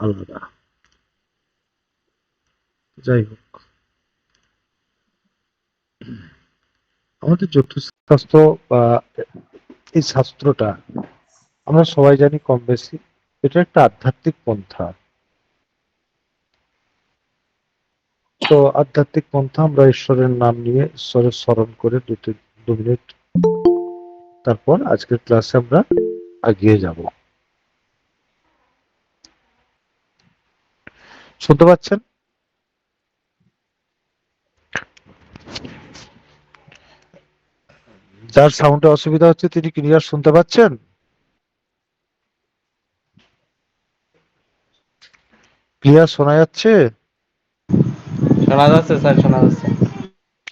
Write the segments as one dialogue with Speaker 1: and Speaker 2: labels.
Speaker 1: আলাদা। যাই হোক, আমাদের জ্যোতিষশাস্ত্র বা এই শাস্ত্রটা আমরা সবাই জানি কম বেশি, এটা একটা আধ্যাত্মিক পন্থা। তো আধ্যাত্মিক পন্থা, আমরা ঈশ্বরের নাম নিয়ে ঈশ্বরের স্মরণ করে 2 মিনিট, তারপর আজকের ক্লাসে আমরা এগিয়ে যাব। শুনতে পাচ্ছেন? যার সাউন্ডে অসুবিধা হচ্ছে তিনি ক্লিয়ার শুনতে পাচ্ছেন? ক্লিয়ার শোনা যাচ্ছে?
Speaker 2: শোনা যাচ্ছে স্যার, শোনা যাচ্ছে।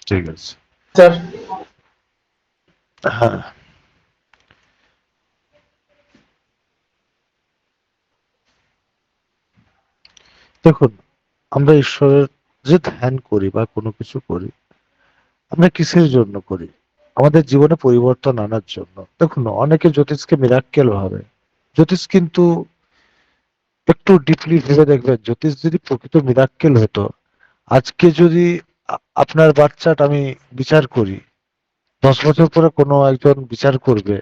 Speaker 1: ঠিক আছে।
Speaker 2: স্যার,
Speaker 1: হ্যাঁ, দেখুন, আমরা ঈশ্বরের যে ধ্যান করি বা কোনো কিছু করি, আমরা কিসের জন্য করি? আমাদের জীবনে পরিবর্তন আনার জন্য। দেখুন, অনেকে জ্যোতিষকে মিরাক্কেল ভাবে। জ্যোতিষ কিন্তু একটু ডিপলি ভেবে দেখবেন, জ্যোতিষ যদি প্রকৃত মিরাক্কেল হতো, আজকে যদি আপনার বাচ্চাটা আমি বিচার করি, 10 বছর পরে কোনো একজন বিচার করবে,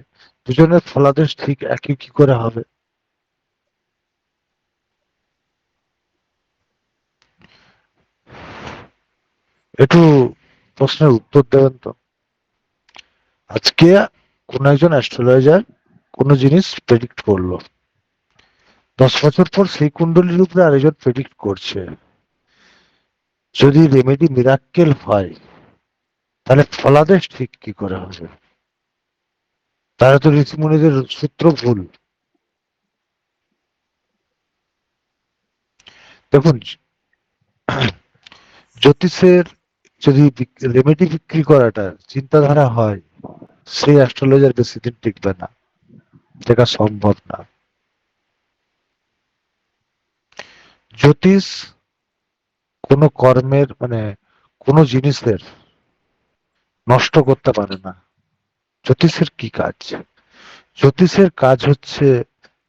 Speaker 1: দুজনের ফলাদেশ ঠিক একই কি করে হবে? একটু প্রশ্নের উত্তর দেবেন তো। আজকে কোন একজন অ্যাস্ট্রোলজার কোনো জিনিস প্রেডিক্ট করলো, 10 বছর পর সেই কুণ্ডলীর উপরে আরেকজন প্রেডিক্ট করছে। যদি রেমেডি মিরাক্কেল হয়, তাহলে ফলাদেশ ঠিক কি করে হবে? তারা তো ঋষিমুনিদের সূত্র ভুল। দেখুন, জ্যোতিষের যদি রেমেডি বিক্রি করাটা চিন্তাধারা হয়, সেই অ্যাস্ট্রোলজার বেশি দিন টিকবে না, টেকা সম্ভব না। জ্যোতিষ কোনো কর্মের কোনো জিনিসের নষ্ট করতে পারে না। জ্যোতিষের কি কাজ? জ্যোতিষের কাজ হচ্ছে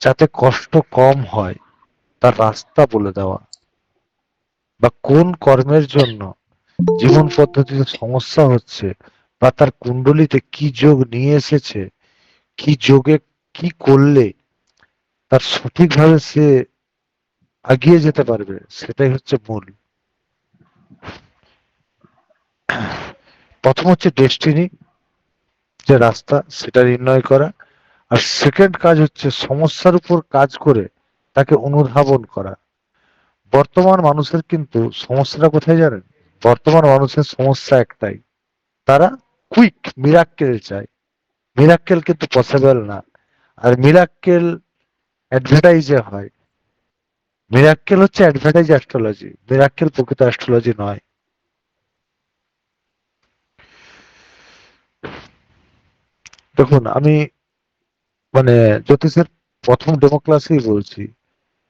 Speaker 1: যাতে কষ্ট কম হয় তার রাস্তা বলে দেওয়া, বা কোন কর্মের জন্য জীবন পদ্ধতিতে সমস্যা হচ্ছে, বা তার কুণ্ডলিতে কি যোগ নিয়ে এসেছে, কি যোগে কি করলে তার সঠিকভাবে সে এগিয়ে যেতে পারবে, সেটাই হচ্ছে মূল। প্রথম হচ্ছে ডেস্টিনি, যে রাস্তা সেটা নির্ণয় করা। আর সেকেন্ড কাজ হচ্ছে সমস্যার উপর কাজ করে তাকে অনুধাবন করা। বর্তমান মানুষের কিন্তু সমস্যাটা কোথায় জানেন? বর্তমান মানুষের সমস্যা একটাই, তারা কুইক মিরাক্কেল চায়। মিরাক্কেল কিন্তু পসিবল না। আর মিরাক্কেল অ্যাডভার্টাইজে হয়। মিরাক্কেল হচ্ছে অ্যাডভার্টাইজ অ্যাস্ট্রোলজি, মিরাক্কেল প্রকৃত অ্যাস্ট্রোলজি নয়। দেখুন, আমি জ্যোতিষের প্রথম ডেমো ক্লাসেই বলছি,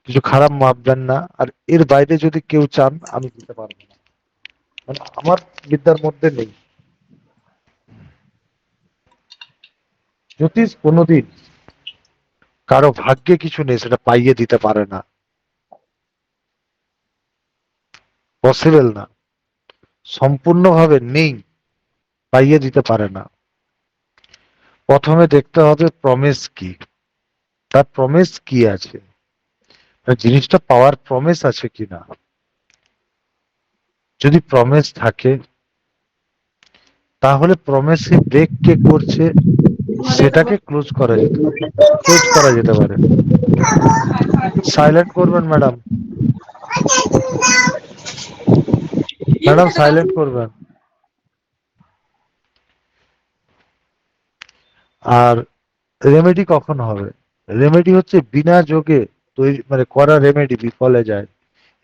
Speaker 1: কিছু খারাপ মাপবেন না, আর এর বাইরে যদি কেউ চান আমি দিতে পারবো না, আমার বিদ্যার মধ্যে নেই। জ্যোতিষ কোনোদিন কারো ভাগ্যে কিছু নেই সেটা পাইয়ে দিতে পারে না, পসিবল না, সম্পূর্ণভাবে নেই, পাইয়ে দিতে পারে না। প্রথমে দেখতে হবে প্রমিস কি, তার প্রমিস কি আছে, জিনিসটা পাওয়ার প্রমিস আছে কিনা। যদি প্রমিস থাকে, তাহলে প্রমিসে ব্রেক কে করছে সেটাকে ক্লোজ করা যেতে পারে। সাইলেন্ট করবেন ম্যাডাম, ম্যাডাম সাইলেন্ট করবেন। আর রেমেডি কখন হবে? রেমেডি হচ্ছে বিনা যোগে তৈরি করা রেমেডি বিফলে যায়।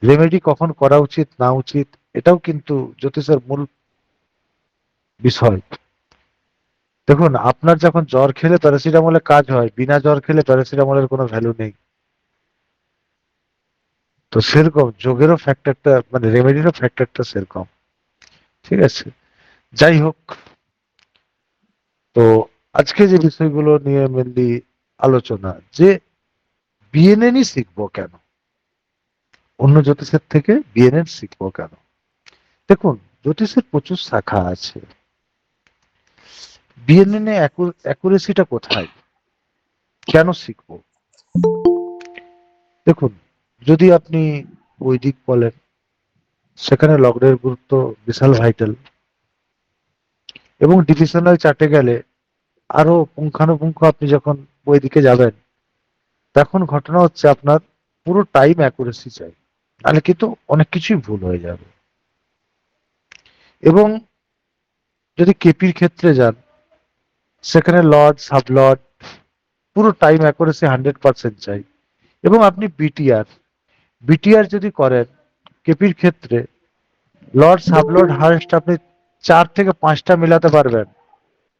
Speaker 1: রেমেডি কখন করা উচিত না উচিত, এটাও কিন্তু জ্যোতিষের মূল বিষয়। দেখুন, আপনার যখন জ্বর খেলে প্যারাসিটামলে কাজ হয়, বিনা জ্বর খেলে প্যারাসিটামলের কোনো ভ্যালু নেই। তো সেরকম যোগেরও ফ্যাক্টরটা রেমেডিরও ফ্যাক্টরটা সেরকম। ঠিক আছে, যাই হোক। তো আজকে যে বিষয়গুলো নিয়ে মেনলি আলোচনা, যে বিএনএনই শিখবো কেন, অন্য জ্যোতিষের থেকে বিএনএন শিখবো কেন? দেখুন, জ্যোতিষের প্রচুর শাখা আছে। বিএনএন এ অ্যাকুরেসিটা কোথায়? কেন শিখবো? দেখুন, যদি আপনি বৈদিক বলেন, সেখানে লগ্নের গুরুত্ব বিশাল ভাইটাল, এবং ডিভিশনাল চার্টে গেলে আরো পুঙ্খানুপুঙ্খ আপনি যখন বৈদিকে যাবেন, তখন ঘটনা হচ্ছে আপনার পুরো টাইম অ্যাকুরেসি চাই, তাহলে কিন্তু অনেক কিছুই ভুল হয়ে যাবে। এবং যদি কেপির ক্ষেত্রে যান, সেখানে লর্ড সাবলর্ড পুরো টাইম অ্যাকুরেসি 100% চাই। এবং আপনি বিটিআর যদি করেন কেপির ক্ষেত্রে, লর্ড সাবলর্ড হারেস্ট আপনি 4 থেকে 5টা মেলাতে পারবেন,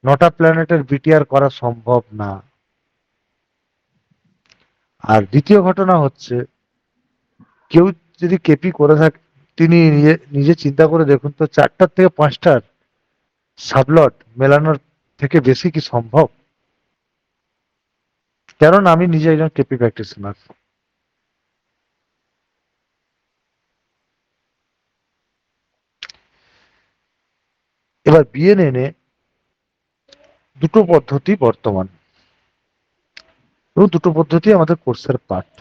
Speaker 1: 9টা প্ল্যানেটের বিটিআর করা সম্ভব না। আর দ্বিতীয় ঘটনা হচ্ছে, কেউ যদি কেপি করে থাকে, তিনি নিজে নিজে চিন্তা করে দেখুন তো, 4টা থেকে 5টার সাবলট মেলানোর থেকে বেশি কি সম্ভব? কারণ আমি নিজে একজন কেপি প্র্যাকটিশনার। এবার বিএনএন এ দুটো পদ্ধতি বর্তমান, এবং দুটো পদ্ধতি আমাদের কোর্সের পার্ট।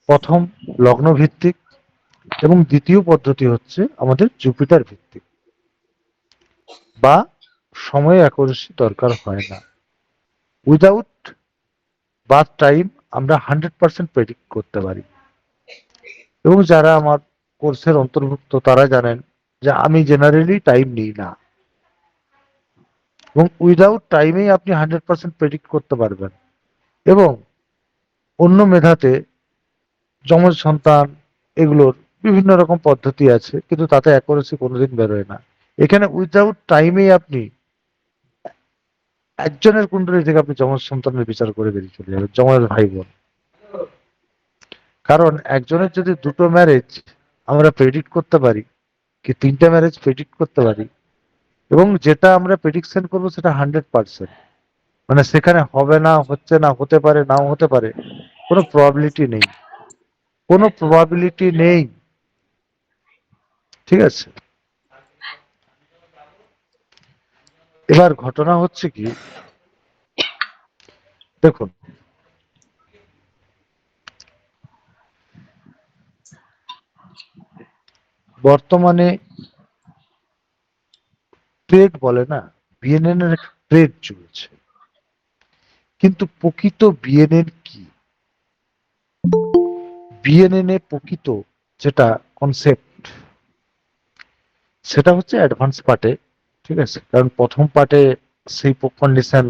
Speaker 1: প্রথম লগ্ন ভিত্তিক, এবং দ্বিতীয় পদ্ধতি হচ্ছে আমাদের জুপিটার ভিত্তিক, বা সময় অ্যাকুরেসি দরকার হয় না। উইদাউট বার্থ টাইম আমরা 100% প্রেডিক্ট করতে পারি। এবং যারা আমার কোর্সের অন্তর্ভুক্ত তারা জানেন যে আমি জেনারেলি টাইম নিই না, এবং উইদাউট টাইমেই আপনি 100% প্রেডিক্ট করতে পারবেন। এবং অন্য মেধাতে যমজ সন্তান, এগুলোর বিভিন্ন রকম পদ্ধতি আছে, কিন্তু তাতে অ্যাকুরেসি কোনোদিন বেরোয় না। এখানে উইদাউট টাইমেই আপনি একজনের কুণ্ডলী থেকে আপনি যমজ সন্তানের বিচার করে বেরিয়ে চলে যাবেন, যমজ ভাই বোন। কারণ একজনের যদি দুটো ম্যারেজ আমরা প্রেডিক্ট করতে পারি, কি 3টে ম্যারেজ প্রেডিক্ট করতে পারি, এবং যেটা আমরা প্রেডিকশন করবো সেটা 100%, মানে সেখানে হবে না, হচ্ছে না, হতে পারে, নাও হতে পারে, কোনো প্রবাবিলিটি নেই, কোনো প্রবাবিলিটি নেই। ঠিক আছে? এবার ঘটনা হচ্ছে কি, দেখুন, বর্তমানে ট্রেড বলে না, বিএনএন এর একটা ট্রেড চলছে, কিন্তু প্রকৃত বিএনএন কি? বিএনএন এ প্রকৃত যেটা কনসেপ্ট, সেটা হচ্ছে অ্যাডভান্স পার্টে। ঠিক আছে? কারণ প্রথম পার্টে সেই কন্ডিশন,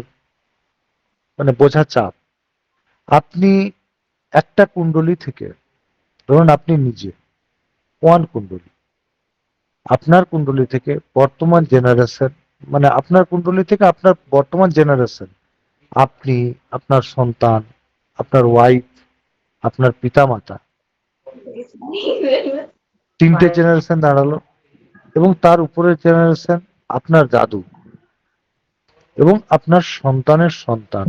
Speaker 1: মানে বোঝা চাপ। আপনি একটা কুণ্ডলী থেকে, ধরুন আপনি নিজে ওয়ান কুণ্ডলী, আপনার কুণ্ডলী থেকে বর্তমান জেনারেশন, মানে আপনার কুণ্ডলী থেকে আপনার বর্তমান জেনারেশন, আপনি, আপনার সন্তান, আপনার ওয়াইফ, আপনার পিতামাতা, 3টে জেনারেশন দাঁড়ালো। এবং তার উপরের জেনারেশন আপনার দাদু, এবং আপনার সন্তানের সন্তান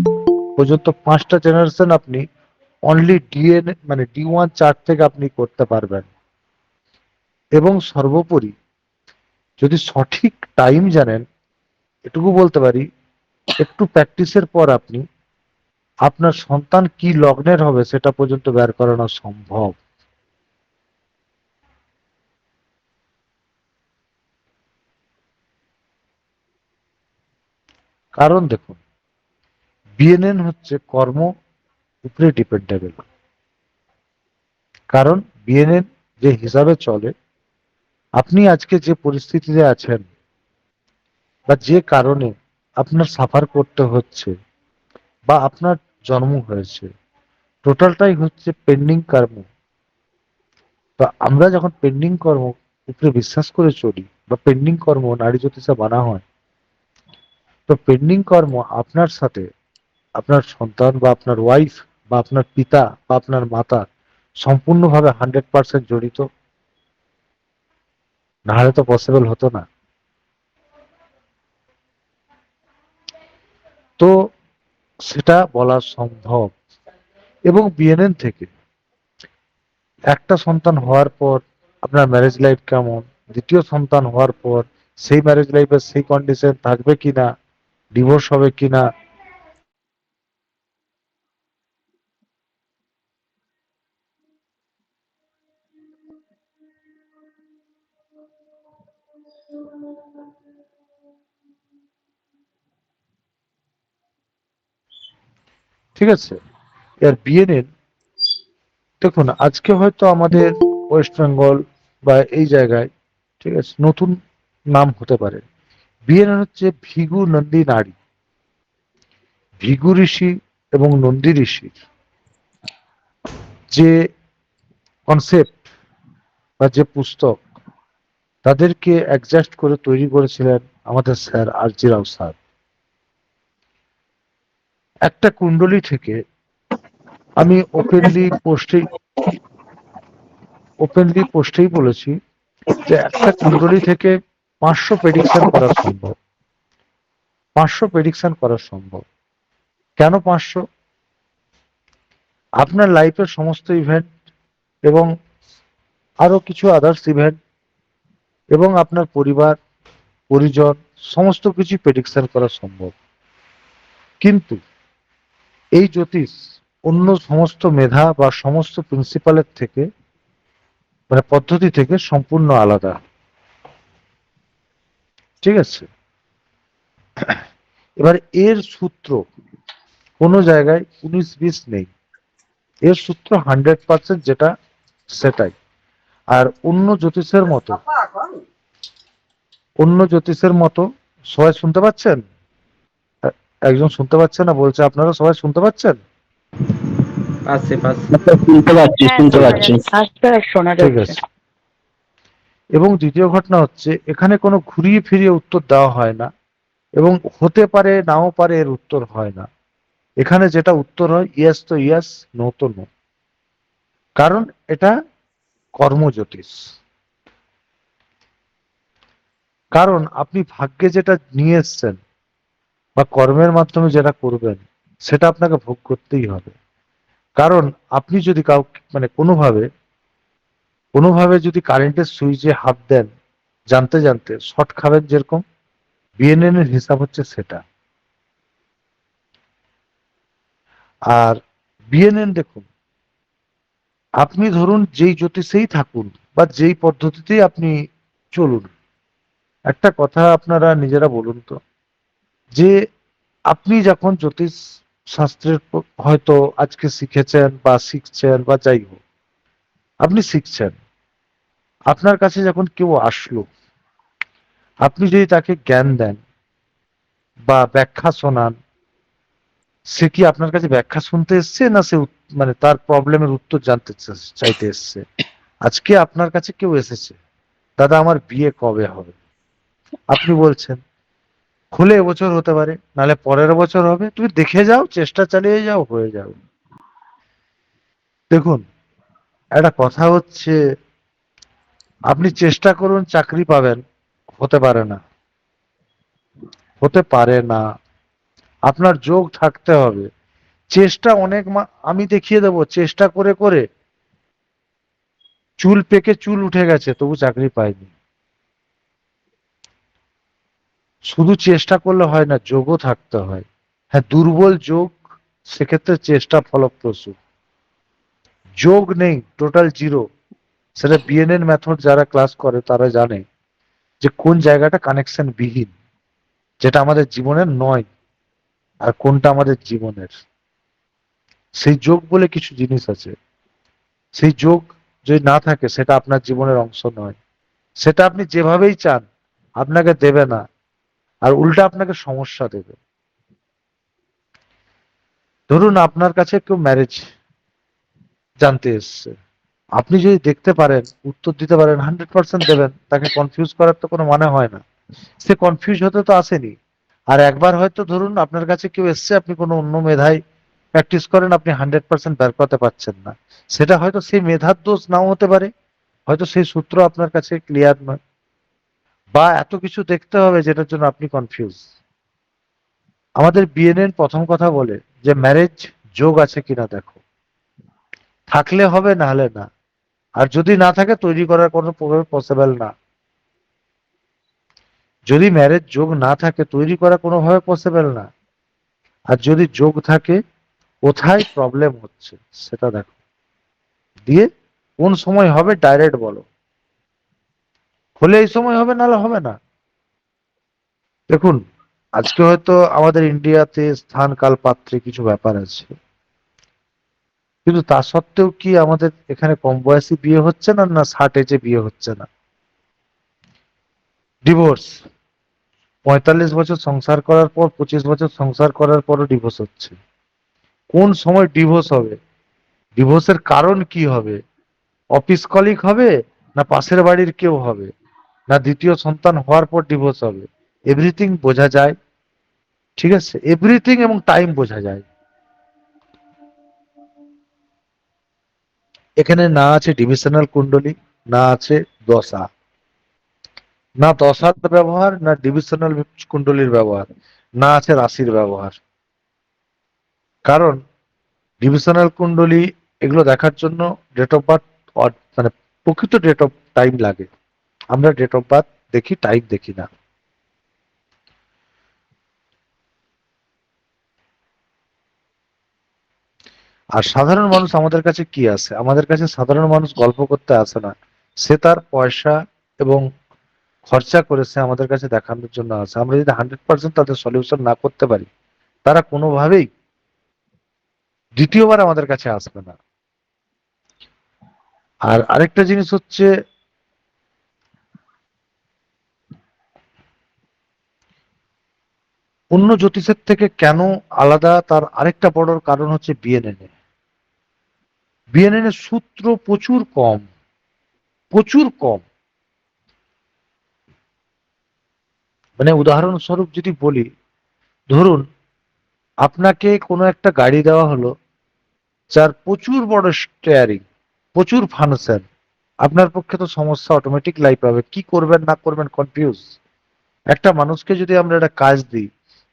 Speaker 1: পর্যন্ত 5টা জেনারেশন আপনি অনলি ডিএনএ, মানে ডি1 চার্ট থেকে আপনি করতে পারবেন। এবং সর্বোপরি যদি সঠিক টাইম জানেন, এটুকু বলতে পারি, একটু প্র্যাকটিসের পর আপনি আপনার সন্তান কি লগ্নের হবে সেটা পর্যন্ত বের করানো সম্ভব। কারণ দেখুন, বিএনএন হচ্ছে কর্ম উপরে ডিপেন্ডেবল। কারণ বিএনএন যে হিসাবে চলে, আপনি আজকে যে পরিস্থিতিতে আছেন, বা যে কারণে আপনার সাফার করতে হচ্ছে, বা আপনার জন্ম হয়েছে, টোটালটাই হচ্ছে পেন্ডিং কর্ম। তো আমরা যখন পেন্ডিং কর্ম উপরে বিশ্বাস করে চলি, বা পেন্ডিং কর্ম নারী জ্যোতিষে বানা হয়, তো পেন্ডিং কর্ম আপনার সাথে আপনার সন্তান, বা আপনার ওয়াইফ, বা আপনার পিতা, বা আপনার মাতা সম্পূর্ণভাবে 100% জড়িত, নাহলে তো পসিবল হতো না। তো সেটা বলা সম্ভব। এবং বিএনএন থেকে একটা সন্তান হওয়ার পর আপনার ম্যারেজ লাইফ কেমন, দ্বিতীয় সন্তান হওয়ার পর সেই ম্যারেজ লাইফের সেই কন্ডিশন থাকবে কিনা, ডিভোর্স হবে কিনা। ঠিক আছে, এর বিয়ে নিন। দেখুন আজকে হয়তো আমাদের ওয়েস্ট বেঙ্গল বা এই জায়গায়, ঠিক আছে, নতুন নাম হতে পারে। বিয়ের হচ্ছে ভিগু নন্দী নারী। ভিগু ঋষি এবং নন্দী ঋষির যে কনসেপ্ট বা যে পুস্তক তাদেরকে অ্যাডজাস্ট করে তৈরি করেছিলেন আমাদের স্যার আর জি রাও স্যার। একটা কুণ্ডলী থেকে আমি ওপেনলি পোস্টেই বলেছি যে একটা কুণ্ডলী থেকে 500 প্রেডিকশন করা সম্ভব। 500 প্রেডিকশন করা সম্ভব। কেন 500? আপনার লাইফের সমস্ত ইভেন্ট এবং আরো কিছু আদার্স ইভেন্ট এবং আপনার পরিবার পরিজন সমস্ত কিছু প্রেডিকশন করা সম্ভব। কিন্তু এই জ্যোতিষ অন্য সমস্ত মেধা বা সমস্ত প্রিন্সিপালের থেকে, মানে পদ্ধতি থেকে সম্পূর্ণ আলাদা। ঠিক আছে, এবার এর সূত্র কোনো জায়গায় 19-20 নেই। এর সূত্র 100% যেটা সেটাই। আর অন্য জ্যোতিষের মতো সবাই শুনতে পাচ্ছেন? একজন শুনতে পাচ্ছে না বলছে, আপনারা সবাই শুনতে পাচ্ছেন?
Speaker 2: পাচ্ছি পাচ্ছি।
Speaker 3: আচ্ছা, শুনতে পাচ্ছি
Speaker 4: হ্যাঁ,
Speaker 3: শুনতে
Speaker 4: শোনা
Speaker 3: পাচ্ছি।
Speaker 4: যাচ্ছে। আস্তে শোনা
Speaker 1: ঠিক
Speaker 4: যাচ্ছে।
Speaker 1: আছে। এবং দ্বিতীয় ঘটনা হচ্ছে এখানে কোনো ঘুরিয়ে ফিরিয়ে উত্তর দেওয়া হয় না, এবং হতে পারে নাও পারে এর উত্তর হয় না। এখানে যেটা উত্তর হয় ইয়েস তো ইয়েস, নো তো নো। কারণ এটা কর্মজ্যোতিষ। কারণ আপনি ভাগ্যে যেটা নিয়ে এসছেন বা কর্মের মাধ্যমে যেটা করবেন সেটা আপনাকে ভোগ করতেই হবে। কারণ আপনি যদি কাউকে মানে কোনোভাবে যদি কারেন্টের সুইচে হাত দেন জানতে জানতে শর্ট খাবেন, যেরকম বিএনএন এর হিসাব হচ্ছে সেটা। আর বিএনএন দেখুন, আপনি ধরুন যেই জ্যোতিষেই থাকুন বা যেই পদ্ধতিতেই আপনি চলুন, একটা কথা আপনারা নিজেরা বলুন তো, যে আপনি যখন জ্যোতিষ শাস্ত্রের হয়তো আজকে শিখেছেন বা শিখছেন বা যাই হোক, আপনি শিখছেন, আপনার কাছে যখন কেউ আসলো, আপনি যদি তাকে জ্ঞান দেন বা ব্যাখ্যা শোনান, সে কি আপনার কাছে ব্যাখ্যা শুনতে এসছে না সে মানে তার প্রবলেমের উত্তর জানতে চাইতে এসছে? আজকে আপনার কাছে কেউ এসেছে, দাদা আমার বিয়ে কবে হবে? আপনি বলছেন হলে এবছর হতে পারে, নাহলে পরের বছর হবে, তুমি দেখে যাও, চেষ্টা চালিয়ে যাও, হয়ে যাবে। দেখুন একটা কথা হচ্ছে, আপনি চেষ্টা করুন চাকরি পাবেন, হতে পারে না। হতে পারে না। আপনার যোগ থাকতে হবে। চেষ্টা অনেক আমি দেখিয়ে দেবো, চেষ্টা করে করে চুল পেকে চুল উঠে গেছে তবু চাকরি পায়নি। শুধু চেষ্টা করলে হয় না, যোগও থাকতে হয়। হ্যাঁ, দুর্বল যোগ, সেক্ষেত্রে চেষ্টা ফলপ্রসূ। যোগ নেই, টোটাল জিরো, সেটা বিএনএন মেথড যারা ক্লাস করে তারা জানে যে কোন জায়গাটা কানেকশন বিহীন, যেটা আমাদের জীবনের নয়, আর কোনটা আমাদের জীবনের। সেই যোগ বলে কিছু জিনিস আছে, সেই যোগ যদি না থাকে সেটা আপনার জীবনের অংশ নয়। সেটা আপনি যেভাবেই চান আপনাকে দেবে না, আর উল্টা আপনাকে সমস্যা দেবে। ধরুন আপনার কাছে কেউ ম্যারেজ জানতে এসছে, আপনি যদি দেখতে পারেন, উত্তর দিতে পারেন, 100% দেবেন, তাকে কনফিউজ করার তো কোনো মানে হয় না। সে কনফিউজ হতে তো আসেনি। আর একবার হয়তো ধরুন আপনার কাছে কেউ এসছে, আপনি কোনো অন্য মেধায় প্র্যাকটিস করেন, আপনি 100% বের করতে পারছেন না, সেটা হয়তো সেই মেধার দোষ নাও হতে পারে, হয়তো সেই সূত্র আপনার কাছে ক্লিয়ার নয়, বা এত কিছু দেখতে হবে যেটার জন্য আপনি কনফিউজ। আমাদের বিএনএন প্রথম কথা বলে যে ম্যারেজ যোগ আছে কিনা দেখো, থাকলে হবে, না হলে না। আর যদি না থাকে তৈরি করার কোনো পসিবল না। যদি ম্যারেজ যোগ না থাকে তৈরি করা কোনোভাবে পসিবল না। আর যদি যোগ থাকে, কোথায় প্রবলেম হচ্ছে সেটা দেখো, দিয়ে কোন সময় হবে ডাইরেক্ট বলো। হলে এই সময় হবে, নাহলে হবে না। দেখুন, আজকে হয়তো আমাদের ইন্ডিয়াতে স্থান কাল পাত্রে কিছু ব্যাপার আছে, কিন্তু তা সত্ত্বেও কি আমাদের এখানে কম বয়সী বিয়ে হচ্ছে না, না 60 এজে বিয়ে হচ্ছে না? ডিভোর্স, 45 বছর সংসার করার পর, 25 বছর সংসার করার পরও ডিভোর্স হচ্ছে। কোন সময় ডিভোর্স হবে? ডিভোর্সের কারণ কি হবে? অফিস কলিগ হবে, না পাশের বাড়ির কেউ হবে, না দ্বিতীয় সন্তান হওয়ার পর ডিভোর্স হবে? এভরিথিং বোঝা যায়, ঠিক আছে, এভরিথিং, এবং টাইম বোঝা যায়। এখানে না আছে ডিভিশনাল কুণ্ডলী, না আছে দশা, না দশার ব্যবহার, না ডিভিশনাল কুণ্ডলীর ব্যবহার, না আছে রাশির ব্যবহার। কারণ ডিভিশনাল কুণ্ডলী এগুলো দেখার জন্য ডেট অফ বার্থ, মানে প্রকৃত ডেট অফ টাইম লাগে। আমরা ডেট অফ বার্থ দেখি, টাইম দেখি না। আর সাধারণ মানুষ আমাদের কাছে কি আসে? আমাদের কাছে সাধারণ মানুষ গল্প করতে আসে না। সে তার পয়সা এবং খরচা করে সে আমাদের কাছে দেখানোর জন্য আসে। আমরা যদি 100% তাদের সলিউশন না করতে পারি, তারা কোনোভাবেই দ্বিতীয়বার আমাদের কাছে আসবে না। আর আরেকটা জিনিস হচ্ছে, অন্য জ্যোতিষের থেকে কেন আলাদা, তার আরেকটা বড় কারণ হচ্ছে বিএনএন। বিএনএন এর সূত্র প্রচুর কম, প্রচুর কম। মানে উদাহরণস্বরূপ যদি বলি, ধরুন আপনাকে কোনো একটা গাড়ি দেওয়া হলো, যার প্রচুর বড় স্টিয়ারিং, প্রচুর ফাংশন। আপনার পক্ষে তো সমস্যা, অটোমেটিক লাইফ হবে, কি করবেন না করবেন কনফিউজ। একটা মানুষকে যদি আমরা একটা কাজ দিই,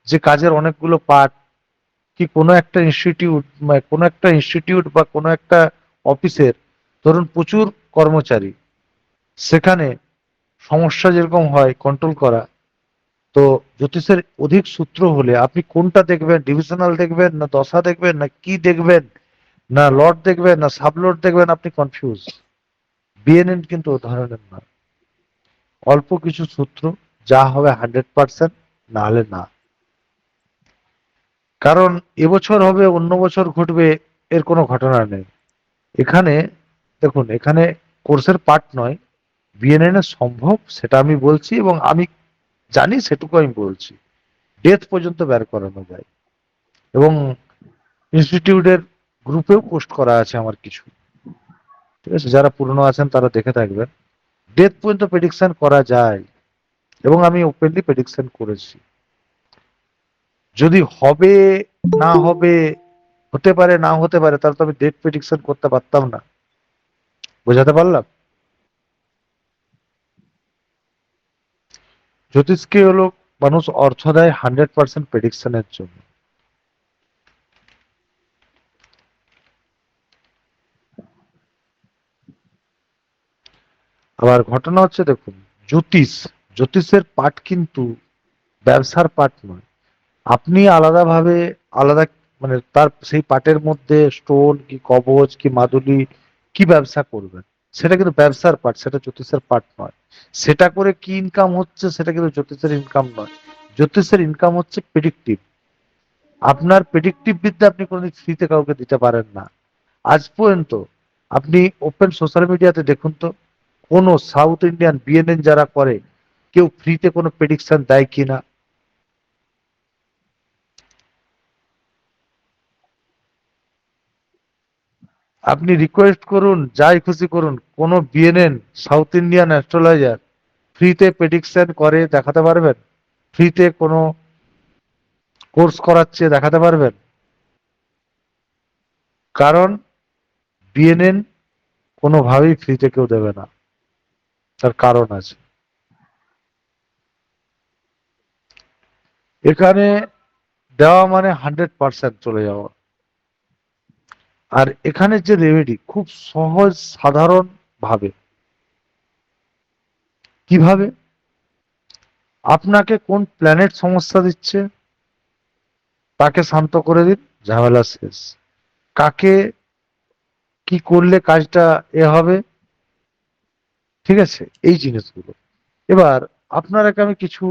Speaker 1: যে কাজের অনেকগুলো পার্ট, কি কোনো একটা ইনস্টিটিউট বা কোনো একটা অফিসের ধরুন প্রচুর কর্মচারী, সেখানে সমস্যা যেরকম হয় কন্ট্রোল করা। তো জ্যোতিষের অধিক সূত্র হলে আপনি কোনটা দেখবেন, ডিভিশনাল দেখবেন, না দশা দেখবেন, না কি দেখবেন, না লর্ড দেখবেন, না সাবলর্ড দেখবেন, আপনি কনফিউজ। বিএনএন কিন্তু ও ধরনের না, অল্প কিছু সূত্র, যা হবে 100%, না হলে না। কারণ এবছর হবে, অন্য বছর ঘটবে, এর কোনো ঘটনা নেই এখানে। দেখুন, এখানে কোর্সের পার্ট নয়, বিএনএন এর সম্ভব সেটা আমি বলছি, এবং আমি জানি সেটুকু আমি বলছি। ডেথ পর্যন্ত বের করানো যায়, এবং ইনস্টিটিউটের গ্রুপেও পোস্ট করা আছে আমার কিছু, ঠিক আছে, যারা পুরনো আছেন তারা দেখে থাকবেন। ডেথ পর্যন্ত প্রেডিকশন করা যায়, এবং আমি ওপেনলি প্রেডিকশন করেছি। যদি হবে, না হবে, হতে পারে না হতে পারে, তাহলে তো আমি ডেট প্রেডিকশন করতে পারতাম না। বোঝাতে পারলাম? জ্যোতিষকে হলো মানুষ অর্থ দেয় 100% প্রেডিকশনের জন্য। আবার ঘটনা হচ্ছে, দেখুন, জ্যোতিষ, জ্যোতিষের পাঠ কিন্তু ব্যবসার পাঠ নয়। আপনি আলাদাভাবে, আলাদা, মানে তার সেই পাটের মধ্যে স্টোন কি কবচ কি মাদুলি কি ব্যবসা করবেন, সেটা কিন্তু ব্যবসার পার্ট, সেটা জ্যোতিষের পার্ট নয়। সেটা করে কি ইনকাম হচ্ছে, সেটা কিন্তু জ্যোতিষের ইনকাম নয়। জ্যোতিষের ইনকাম হচ্ছে প্রেডিক্টিভ। আপনার প্রেডিক্টিভ বিদ্যা আপনি কোনোদিন ফ্রিতে কাউকে দিতে পারেন না। আজ পর্যন্ত আপনি ওপেন সোশ্যাল মিডিয়াতে দেখুন তো, কোন সাউথ ইন্ডিয়ান বিএনএন যারা করে, কেউ ফ্রিতে কোনো প্রেডিকশন দেয় কিনা? আপনি রিকোয়েস্ট করুন, যাই খুশি করুন, কোন বিএনএন, সাউথ ইন্ডিয়ান অ্যাস্ট্রোলজার ফ্রিতে প্রেডিকশন করে দেখাতে পারবেন? ফ্রিতে কোনো কোর্স করাচ্ছে দেখাতে পারবেন? কারণ বিএনএন কোনোভাবেই ফ্রিতে কেউ দেবে না, তার কারণ আছে। এখানে দেওয়া মানে 100% চলে যাওয়া। আর এখানে যে রেমেডি খুব সহজ, সাধারণ, ভাবে। কিভাবে? আপনাকে কোন প্ল্যানেট সমস্যা দিচ্ছে, তাকে শান্ত করে দিন, ঝামেলা শেষ। কাকে কি করলে কাজটা হবে, ঠিক আছে, এই জিনিসগুলো। এবার আপনারাকে আমি কিছু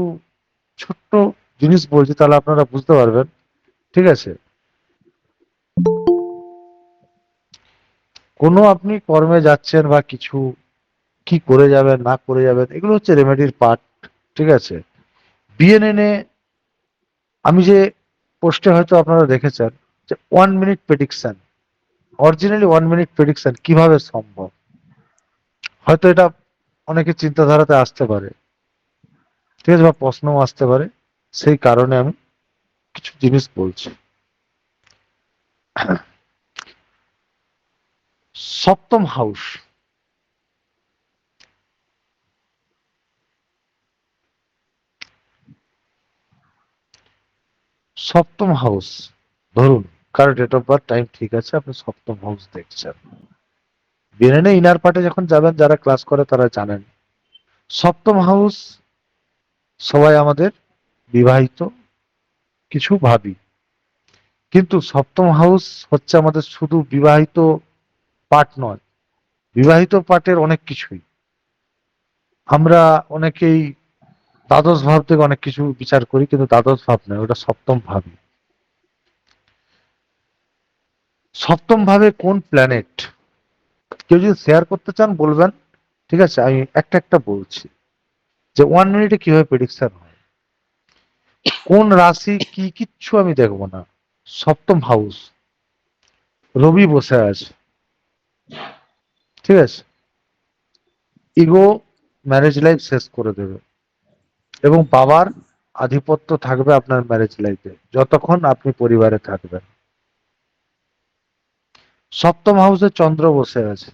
Speaker 1: ছোট্ট জিনিস বলছি, তাহলে আপনারা বুঝতে পারবেন, ঠিক আছে। কোনো আপনি কর্মে যাচ্ছেন বা কিছু, কি করে যাবেন না করে যাবেন, এগুলো হচ্ছে রেমেডির পার্ট, ঠিক আছে। বিএনএনে আমি যে পোস্টে হয়তো আপনারা দেখেছেন যে 1 minute prediction, originally 1 minute prediction কিভাবে সম্ভব, হয়তো এটা অনেকের চিন্তাধারাতে আসতে পারে, ঠিক আছে, বা প্রশ্নও আসতে পারে। সেই কারণে আমি কিছু জিনিস বলছি। সপ্তম হাউস, সপ্তম হাউস, ধরুন কার ডেট অফ বার্থ টাইম ঠিক আছে, আপনি সপ্তম হাউস দেখছেন। বিএনএ ইনার পার্টে যখন যাবেন, যারা ক্লাস করে তারা জানেন সপ্তম হাউস, সবাই আমাদের বিবাহিত কিছু ভাবি, কিন্তু সপ্তম হাউস হচ্ছে আমাদের শুধু বিবাহিত পার্ট নয়, বিবাহিত পার্টের অনেক কিছুই। আমরা অনেকেই দ্বাদশ ভাব থেকে অনেক কিছু বিচার করি, কিন্তু দ্বাদশ ভাব নয়, ওটা সপ্তম ভাবই। সপ্তম ভাবে কোন প্ল্যানেট, কেউ যদি শেয়ার করতে চান বলবেন, ঠিক আছে, আমি একটা একটা বলছি যে 1 মিনিটে কিভাবে প্রেডিকশন হয়। কোন রাশি কি, কিচ্ছু আমি দেখবো না। সপ্তম হাউস, রবি বসে আছে, ঠিক আছে, ইগো ম্যারেজ লাইফ শেষ করে দেবে, এবং বাবার আধিপত্য থাকবে আপনার ম্যারেজ লাইফে যতক্ষণ আপনি পরিবারে থাকবেন। সপ্তম হাউসে চন্দ্র বসে আছে,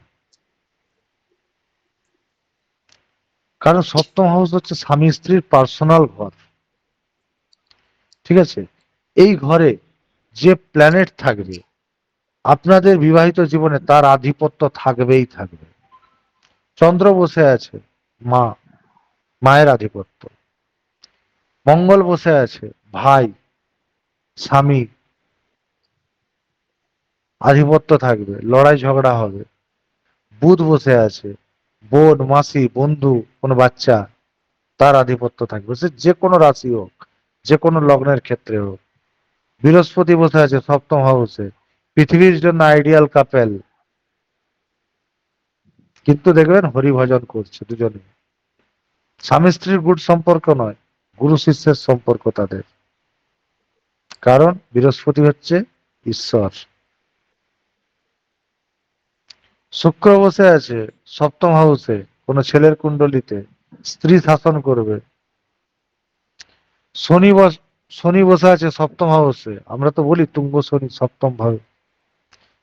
Speaker 1: কারণ সপ্তম হাউস হচ্ছে স্বামী স্ত্রীর পার্সোনাল ঘর, ঠিক আছে। এই ঘরে যে প্ল্যানেট থাকবে আপনাদের বিবাহিত জীবনে তার আধিপত্য থাকবেই থাকবে। চন্দ্র বসে আছে, মা, মায়ের আধিপত্য। মঙ্গল বসে আছে, ভাই, স্বামী, আধিপত্য থাকবে, লড়াই ঝগড়া হবে। বুধ বসে আছে, বোন, মাসি, বন্ধু, কোনো বাচ্চা, তার আধিপত্য থাকবে, সে যে কোনো রাশি হোক, যে কোনো লগ্নের ক্ষেত্রে হোক। বৃহস্পতি বসে আছে সপ্তম হাউসে, পৃথিবীর জন্য আইডিয়াল কাপেল, কিন্তু দেখবেন হরিভজন করছে দুজনে। স্বামী স্ত্রীর গুড সম্পর্ক নয়, গুরু শিষ্যের সম্পর্ক তাদের, কারণ বৃহস্পতি হচ্ছে ঈশ্বর। শুক্র বসে আছে সপ্তম হাউসে, কোন ছেলের কুণ্ডলিতে, স্ত্রী শাসন করবে। শনি বস শনি বসে আছে সপ্তম হাউসে, আমরা তো বলি তুঙ্গ শনি সপ্তম ভাবে।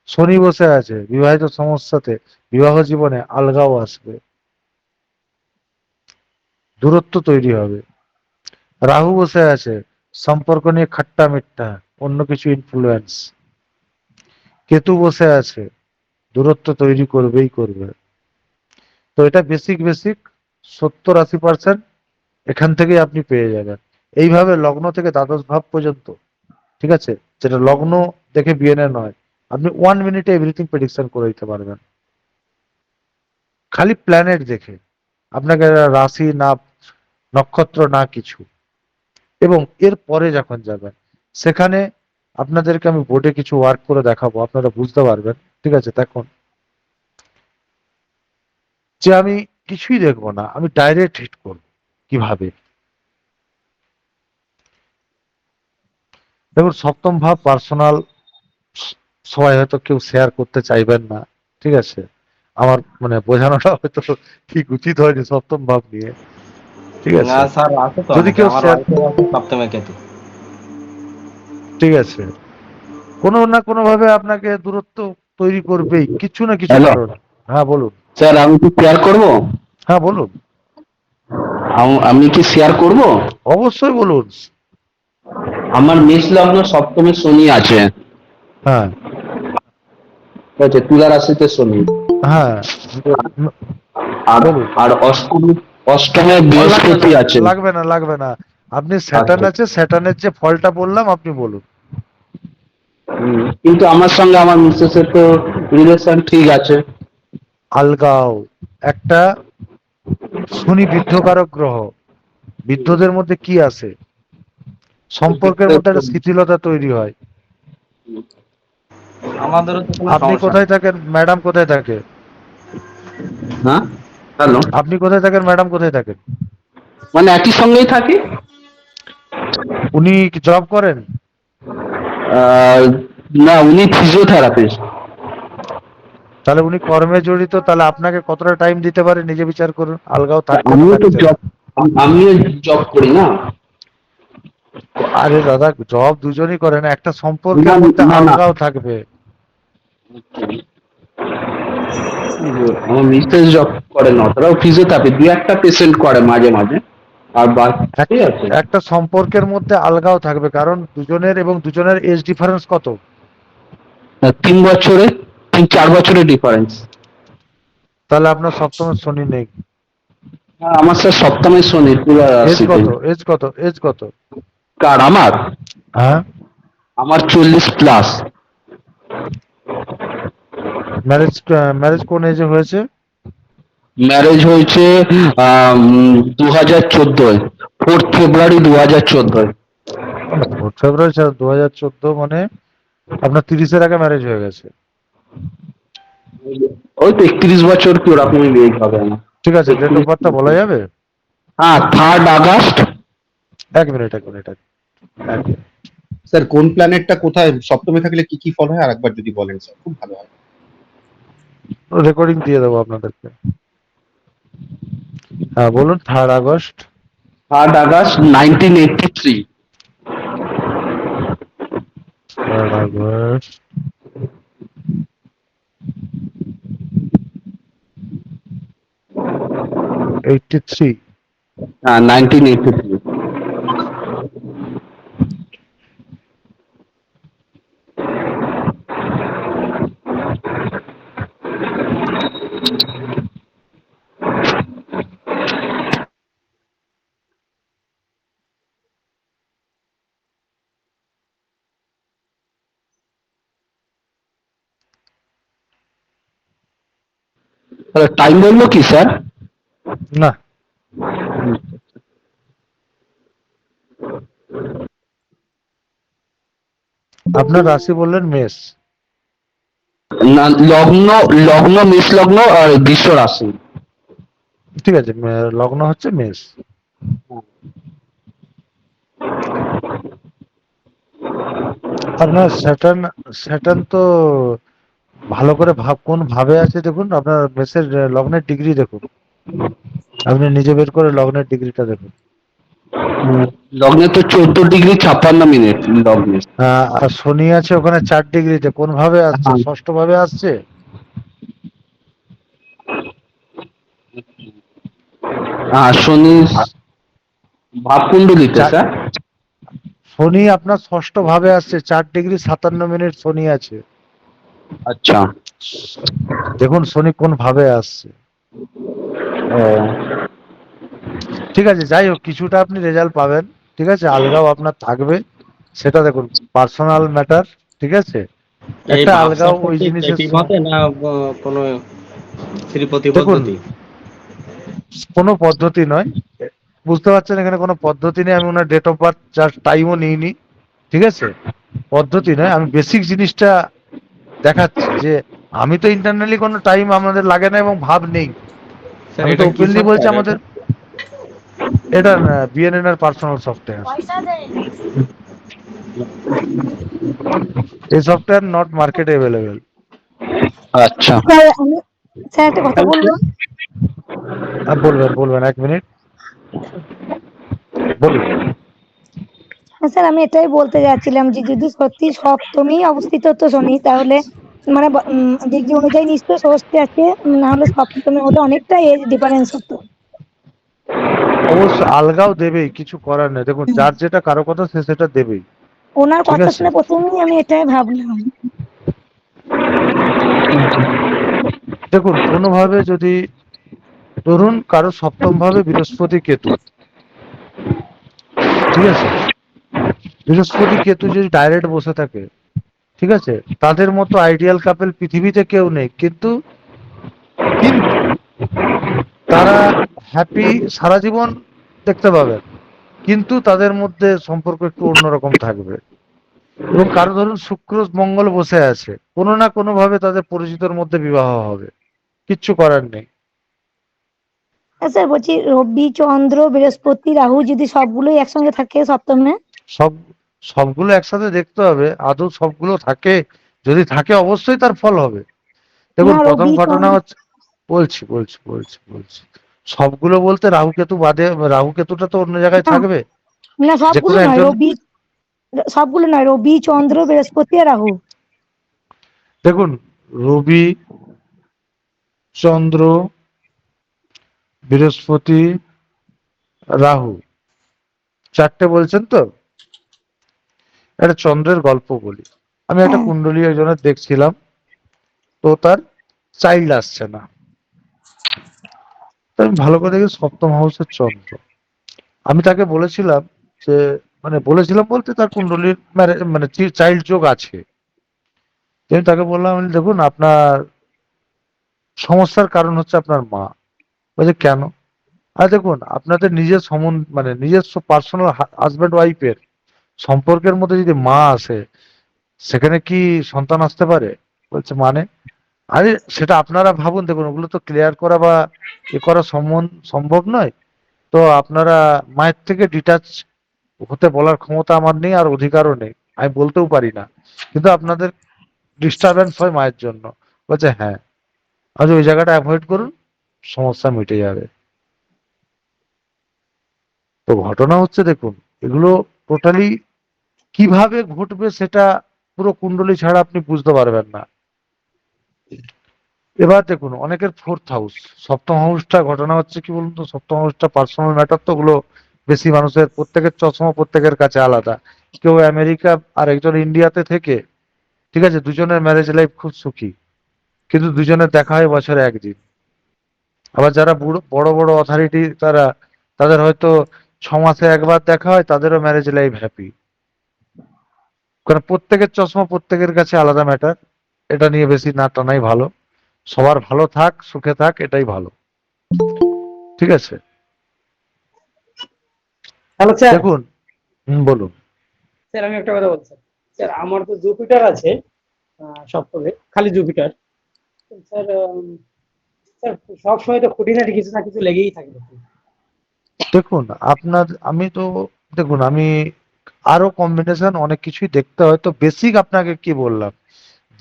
Speaker 1: শনি বসে আছে বিবাহিত সমস্যাতে, বিবাহ জীবনে আলগাও আসবে, দূরত্ব তৈরি হবে। রাহু বসে আছে সম্পর্ক নিয়ে খাট্টা মিট্টা, অন্য কিছু ইনফ্লুয়েন্স। কেতু বসে আছে, দূরত্ব তৈরি করবেই করবে। তো এটা বেসিক বেসিক 70-80% এখান থেকেই আপনি পেয়ে যাবেন। এইভাবে লগ্ন থেকে দ্বাদশ ভাব পর্যন্ত, ঠিক আছে, যেটা লগ্ন দেখে বিএনএ নয়, আপনি 1 মিনিটে এভরিথিং প্রেডিকশন করে দিতে পারবেন, খালি প্ল্যানেট দেখে। আপনাকে রাশি না, নক্ষত্র না কিছু। এবং এর পরে যখন যাবেন, সেখানে আপনাদেরকে আমি বোর্ডে কিছু ওয়ার্ক করে দেখাবো, আপনারা বুঝতে পারবেন, ঠিক আছে। দেখুন যে আমি কিছুই দেখবো না, আমি ডাইরেক্ট হিট করবো কিভাবে। দেখুন সপ্তম ভাব পার্সোনাল, সবাই হয়তো কেউ শেয়ার করতে চাইবেন না, ঠিক আছে। আমার মানে বোঝানোটা হয়তো ঠিক উচিত হয়নি সপ্তম ভাব নিয়ে, ঠিক
Speaker 2: না
Speaker 1: আছে।
Speaker 2: স্যার, আছে তো
Speaker 1: যদি
Speaker 2: অনেকে,
Speaker 1: কেউ
Speaker 2: আমার
Speaker 1: শেয়ার,
Speaker 2: ওয়াইফের আছে সপ্তমে কেতু।
Speaker 1: ঠিক আছে, কোনো না কোনো ভাবে আপনাকে দূরত্ব তৈরি করবেই কিছু না কিছু
Speaker 3: হ্যালো
Speaker 1: কারণে। হ্যাঁ বলুন।
Speaker 3: স্যার, আমি কি শেয়ার করব?
Speaker 1: হ্যাঁ বলুন।
Speaker 3: আমি কি শেয়ার করব?
Speaker 1: অবশ্যই বলুন।
Speaker 3: আমার মেষ লগ্ন সপ্তমে শনি আছে।
Speaker 1: হ্যাঁ।
Speaker 3: আছে, তুলা রাশিতে শনি।
Speaker 1: হ্যাঁ,
Speaker 3: আর
Speaker 1: বলুন।
Speaker 3: আর অষ্টমে
Speaker 1: লাগবে
Speaker 3: বৃহস্পতি
Speaker 1: না,
Speaker 3: আছে।
Speaker 1: লাগবে না, লাগবে না। আপনি স্যাটার্ন
Speaker 3: আচ্ছা।
Speaker 1: আছে, স্যাটার্নের যে ফলটা বললাম আপনি বলুন।
Speaker 3: কিন্তু আমার সঙ্গে আমার মিসেসের তো রিলেশন ঠিক আছে।
Speaker 1: আলগাও, একটা শনি বৃদ্ধকারক গ্রহ। বৃদ্ধদের মধ্যে কি আছে? সম্পর্কের মধ্যে একটা শিথিলতা তৈরি হয়।
Speaker 2: আমাদেরও তো কোনো
Speaker 1: আপনি
Speaker 2: সমস্যা
Speaker 1: কোথায়
Speaker 2: নেই।
Speaker 1: থাকেন, ম্যাডাম কোথায় থাকে?
Speaker 3: হ্যাঁ, হ্যালো।
Speaker 1: আপনি কোথায় থাকেন, ম্যাডাম কোথায় থাকেন?
Speaker 3: মানে একই সঙ্গেই থাকি।
Speaker 1: উনি কি জব করেন?
Speaker 3: আহ, না, উনি ফিজিওথেরাপিস্ট।
Speaker 1: তাহলে উনি কর্মে জড়িত, তাহলে আপনাকে কতটা টাইম দিতে পারে নিজে বিচার করুন, আলগাও থাকছে না
Speaker 3: আমিও তো
Speaker 1: থাকছে না।
Speaker 3: জব, আমিও জব করি না।
Speaker 1: আরে দাদা, জব দুজনই করেন, একটা
Speaker 3: না,
Speaker 1: সম্পর্কের মধ্যে
Speaker 3: না, না,
Speaker 1: আলগাও থাকবে।
Speaker 3: আমার মিসেস জব করে না, ওরাও ফিজিওথেরাপি দু একটা পেশেন্ট করে মাঝে মাঝে। আর বাকি ঠিক
Speaker 1: একটা
Speaker 3: আছে।
Speaker 1: একটা সম্পর্কের মধ্যে আলগাও থাকবে, কারণ দুজনের এবং দুজনের এজ ডিফারেন্স কত?
Speaker 3: 3 বছরে, 4 বছরের ডিফারেন্স।
Speaker 1: তাহলে আপনার সপ্তমের শনি নেই।
Speaker 3: আমার স্যার সপ্তমে শনি তুলা
Speaker 1: এজ
Speaker 3: রাশিতে।
Speaker 1: কত, এজ কত, এজ কত?
Speaker 3: কার? আমার
Speaker 1: হ্যাঁ।
Speaker 3: আমার 40+।
Speaker 1: ম্যারেজ, ম্যারেজ কোন এজে হয়েছে?
Speaker 3: ম্যারেজ হয়েছে 2014, 4th ফেব্রুয়ারি 2014।
Speaker 1: 4 ফেব্রুয়ারি 2014, মানে আপনার 30-এর আগে ম্যারেজ হয়ে গেছে।
Speaker 3: ওই তো 31 বছর কি ওরকমই এজ হবে আমার।
Speaker 1: ঠিক আছে, ডেট অফ বার্থটা বলা যাবে?
Speaker 3: হ্যাঁ, 3rd আগস্ট।
Speaker 1: 1 মিনিট, 1 মিনিট, এক মিনিট।
Speaker 4: স্যার কোন প্ল্যানেটটা কোথায় সপ্তমে থাকলে কি কি ফল হয় আরেকবার যদি বলেন স্যার খুব ভালো হয়।
Speaker 1: রেকর্ডিং দিয়ে দেবো আপনাদেরকে। হ্যাঁ বলুন, 3rd August.
Speaker 3: 3rd August 1983।
Speaker 1: 3rd August 83।
Speaker 3: হ্যাঁ, 1983। তাহলে টাইম বলবো কি স্যার?
Speaker 1: না, আপনার রাশি বললেন মেষ।
Speaker 3: না, লগ্ন, লগ্ন মেষ লগ্ন আর বৃষ রাশি।
Speaker 1: ঠিক আছে, লগ্ন হচ্ছে মেষ। আপনার স্যাটার্ন, স্যাটার্ন তো ভালো করে ভাব কোন ভাবে আছে দেখুন, আপনার মেষের লগ্নের ডিগ্রি দেখুন। আপনি নিজে বের করে লগ্নের ডিগ্রিটা দেখুন।
Speaker 3: লগ্নে তো 14°56' লগ্নে।
Speaker 1: আর শনি আছে ওখানে 4 ডিগ্রিতে, কোন ভাবে আসছে?
Speaker 3: হ্যাঁ,
Speaker 1: ষষ্ঠ ভাবে আসছে।
Speaker 3: শনি ভাবকুণ্ডলিতে
Speaker 1: চার,
Speaker 3: স্যার।
Speaker 1: শনি আপনার ষষ্ঠ ভাবে আসছে, 4°57' শনি আছে।
Speaker 3: আচ্ছা।
Speaker 1: দেখুন শনি কোন ভাবে আসছে। ঠিক আছে, যাই হোক, কিছুটা আপনি রেজাল্ট পাবেন। ঠিক আছে, আলগাও আপনার থাকবে, সেটা দেখুন, পার্সোনাল ম্যাটার। ঠিক আছে,
Speaker 2: এই
Speaker 1: একটা আলগাও
Speaker 2: ভাবসাবটা
Speaker 1: ওই
Speaker 2: কি
Speaker 1: জিনিসের
Speaker 2: কেপি মতে না কোনো শ্রীপতি
Speaker 1: দেখুন,
Speaker 2: পদ্ধতি?
Speaker 1: কোনো পদ্ধতি নয়, বুঝতে পারছেন, এখানে কোনো পদ্ধতি নেই। আমি ওনার ডেট অফ বার্থ জাস্ট টাইমও নিইনি। ঠিক আছে, পদ্ধতি নয়, আমি বেসিক জিনিসটা দেখাচ্ছি যে আমি তো ইন্টারনালি কোনো টাইম আমাদের লাগে না এবং ভাব নেই।
Speaker 2: স্যার
Speaker 1: আমি তো
Speaker 2: এটা কি
Speaker 1: ওপেনলি বলছি
Speaker 2: সফটওয়্যার এটা?
Speaker 1: আমাদের এটা বিএনএন পার্সোনাল সফটওয়্যার। এই সফটওয়্যার নট মার্কেটে অ্যাভেলেবেল।
Speaker 3: আচ্ছা।
Speaker 5: স্যার আমি স্যার একটা কথা বলবো।
Speaker 1: বলবেন, বলবেন, 1 মিনিট, বলুন।
Speaker 5: হ্যাঁ স্যার, আমি এটাই বলতে যাচ্ছিলাম যে যদি সত্যি সপ্তমী অবস্থিত হতো শনি, তাহলে মানে ডিগ্রি অনুযায়ী নিশ্চয়ই ষষ্ঠী আছে, না হলে সপ্তমী হলে অনেকটা এজ ডিফারেন্স হতো।
Speaker 1: অবশ্য আলগাও দেবেই, কিছু করার নেই। দেখুন,
Speaker 5: হুম।
Speaker 1: যার যেটা কারো কথা সে সেটা দেবেই।
Speaker 5: ওনার
Speaker 1: ঠিক
Speaker 5: কথা
Speaker 1: আছে,
Speaker 5: শুনে প্রথমেই আমি এটাই ভাবলাম।
Speaker 1: দেখুন কোনোভাবে যদি ধরুন কারো সপ্তম ভাবে বৃহস্পতি কেতু, ঠিক আছে, বৃহস্পতি কেতু যদি ডাইরেক্ট বসে থাকে, ঠিক আছে, তাদের মতো আইডিয়াল কাপল পৃথিবীতে কেউ নেই, কিন্তু কিন্তু তারা হ্যাপি সারা জীবন দেখতে পাবেন, কিন্তু তাদের মধ্যে সম্পর্ক একটু অন্যরকম থাকবে। এবং কারো ধরুন শুক্র মঙ্গল বসে আছে, কোনো না কোনো ভাবে তাদের পরিচিতর মধ্যে বিবাহ হবে, কিচ্ছু করার নেই।
Speaker 5: হ্যাঁ স্যার, বলছি রবি চন্দ্র বৃহস্পতি রাহু যদি সবগুলোই একসঙ্গে থাকে সপ্তমে।
Speaker 1: সব সবগুলো একসাথে দেখতে হবে, আদৌ সবগুলো থাকে, যদি থাকে অবশ্যই তার ফল হবে। দেখুন
Speaker 5: না,
Speaker 1: প্রথম
Speaker 5: রবি
Speaker 1: ঘটনা
Speaker 5: চন্দ্র।
Speaker 1: হচ্ছে, বলছি সবগুলো বলতে রাহু কেতু বাদে, রাহু কেতুটা তো অন্য জায়গায়
Speaker 5: না,
Speaker 1: থাকবে,
Speaker 5: না
Speaker 1: যে
Speaker 5: সবগুলো
Speaker 1: কোনো
Speaker 5: নয়,
Speaker 1: একজন।
Speaker 5: রবি সবগুলো নয়, রবি চন্দ্র বৃহস্পতি আর রাহু।
Speaker 1: দেখুন রবি, চন্দ্র, বৃহস্পতি, রাহু, চারটে বলছেন তো। একটা চন্দ্রের গল্প বলি। আমি একটা
Speaker 5: হ্যাঁ।
Speaker 1: কুণ্ডলী একজনের দেখছিলাম, তো তার চাইল্ড আসছে না। তো আমি ভালো করে দেখি সপ্তম হাউসের চন্দ্র। আমি তাকে বলেছিলাম যে, মানে বলেছিলাম বলতে তার কুণ্ডলীর মানে চাইল্ড যোগ আছে। তো আমি তাকে বললাম, আমি দেখুন আপনার সমস্যার কারণ হচ্ছে আপনার মা। বলছে কেন? আর দেখুন আপনাদের নিজের মানে নিজস্ব পার্সোনাল হাজব্যান্ড ওয়াইফের সম্পর্কের মধ্যে যদি মা আসে, সেখানে কি সন্তান আসতে পারে? বলছে মানে? আরে সেটা আপনারা ভাবুন, দেখুন ওগুলো তো ক্লিয়ার করা বা এ করা সম্ভব নয়। তো আপনারা মায়ের থেকে ডিটাচ হতে বলার ক্ষমতা আমার নেই, আর অধিকারও নেই, আমি বলতেও পারি না, কিন্তু আপনাদের ডিস্টারবেন্স হয় মায়ের জন্য। বলছে হ্যাঁ। আজ ওই জায়গাটা অ্যাভয়েড করুন, সমস্যা মিটে যাবে। তো ঘটনা হচ্ছে দেখুন, এগুলো টোটালি কিভাবে ঘটবে সেটা পুরো কুণ্ডলী ছাড়া আপনি বুঝতে পারবেন না। এবার দেখুন অনেকের ফোর্থ হাউস, সপ্তম হাউসটা, ঘটনা হচ্ছে কি বলুন তো, সপ্তম হাউসটা পার্সোনাল ম্যাটার, তো ওগুলো বেশি মানুষের, প্রত্যেকের চশমা প্রত্যেকের কাছে আলাদা। কেউ আমেরিকা আর একজন ইন্ডিয়াতে থেকে, ঠিক আছে, দুজনের ম্যারেজ লাইফ খুব সুখী, কিন্তু দুজনের দেখা হয় বছরে একদিন। আবার যারা বড় বড় অথরিটি, তাদের হয়তো 6 মাসে একবার দেখা হয়, তাদেরও ম্যারেজ লাইফ হ্যাপি। কারণ প্রত্যেকের চশমা প্রত্যেকের কাছে আলাদা ম্যাটার। এটা নিয়ে বেশি না টানাই ভালো। সবার ভালো থাক, সুখে থাক, এটাই ভালো। ঠিক আছে।
Speaker 6: Hello sir.
Speaker 1: দেখুন, বলুন।
Speaker 6: স্যার আমি একটা কথা বলছি। স্যার আমার তো জুপিটার আছে সপ্তমে, খালি জুপিটার। তো স্যার স্যার সব সময় তো খুঁটিনাটি কিছু না কিছু লেগেই থাকে দেখি।
Speaker 1: দেখুন আমি তো, দেখুন আমি আরো কম্বিনেশন অনেক কিছুই দেখতে হয়, তো বেসিক আপনাকে কি বললাম,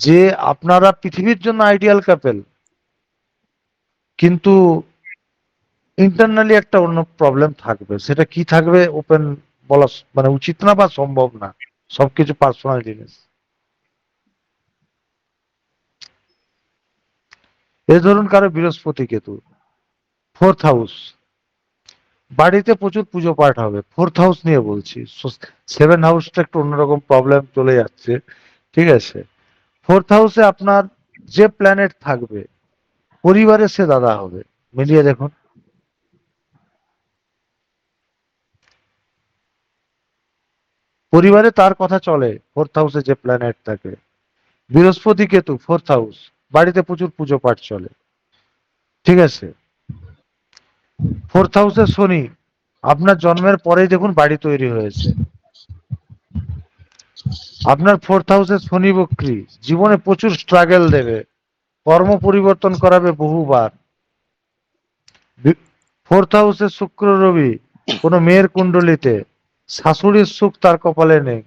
Speaker 1: যে আপনারা পৃথিবীর জন্য আইডিয়াল কাপেল, কিন্তু ইন্টারনালি একটা অন্য প্রবলেম থাকবে, সেটা কি থাকবে ওপেন বলা মানে উচিত না বা সম্ভব না, সবকিছু পার্সোনাল জিনিস। এই ধরুন কারো বৃহস্পতি কেতু, ফোর্থ হাউস, বাড়িতে প্রচুর পুজো পাঠ হবে, ফোর্থ হাউস নিয়ে বলছি। সেভেন হাউসটা একটু অন্যরকম প্রবলেম চলে যাচ্ছে, ঠিক আছে। ফোর্থ হাউসে আপনার যে প্ল্যানেট থাকবে, পরিবারের সে দাদা হবে, মিলিয়ে দেখুন। পরিবারে তার কথা চলে, ফোর্থ হাউসে যে প্ল্যানেট থাকে। বৃহস্পতি কেতু ফোর্থ হাউস, বাড়িতে প্রচুর পুজো পাঠ চলে, ঠিক আছে। ফোর্থ হাউসে শনি, আপনার জন্মের পরেই দেখুন বাড়ি তৈরি হয়েছে। আপনার ফোর্থ হাউসে শনি বক্রী, জীবনে প্রচুর স্ট্রাগল দেবে, কর্ম পরিবর্তন করাবে বহুবার। ফোর্থ হাউসে শুক্র রবি, কোনো মেয়ের কুণ্ডলিতে শাশুড়ির সুখ তার কপালে নেই।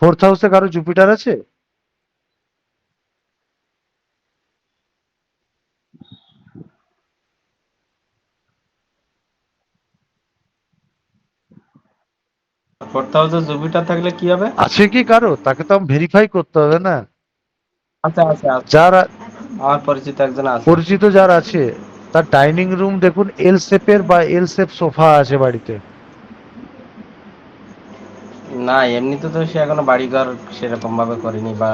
Speaker 1: ফোর্থ হাউসে কারো জুপিটার আছে?
Speaker 2: ফোর্থ হাউসে জুপিটার থাকলে কি হবে?
Speaker 1: আছে কি কারো? তাকে তো ভেরিফাই করতে হবে না।
Speaker 2: আচ্ছা আচ্ছা আচ্ছা,
Speaker 1: যার
Speaker 2: আমার পরিচিত একজন আছে।
Speaker 1: পরিচিত যার আছে, তার ডাইনিং রুম দেখুন এল শেপের বা এল শেপ সোফা আছে বাড়িতে।
Speaker 2: না, এমনিতে তো সে এখনো বাড়িঘর সেরকম ভাবে করেনি, বা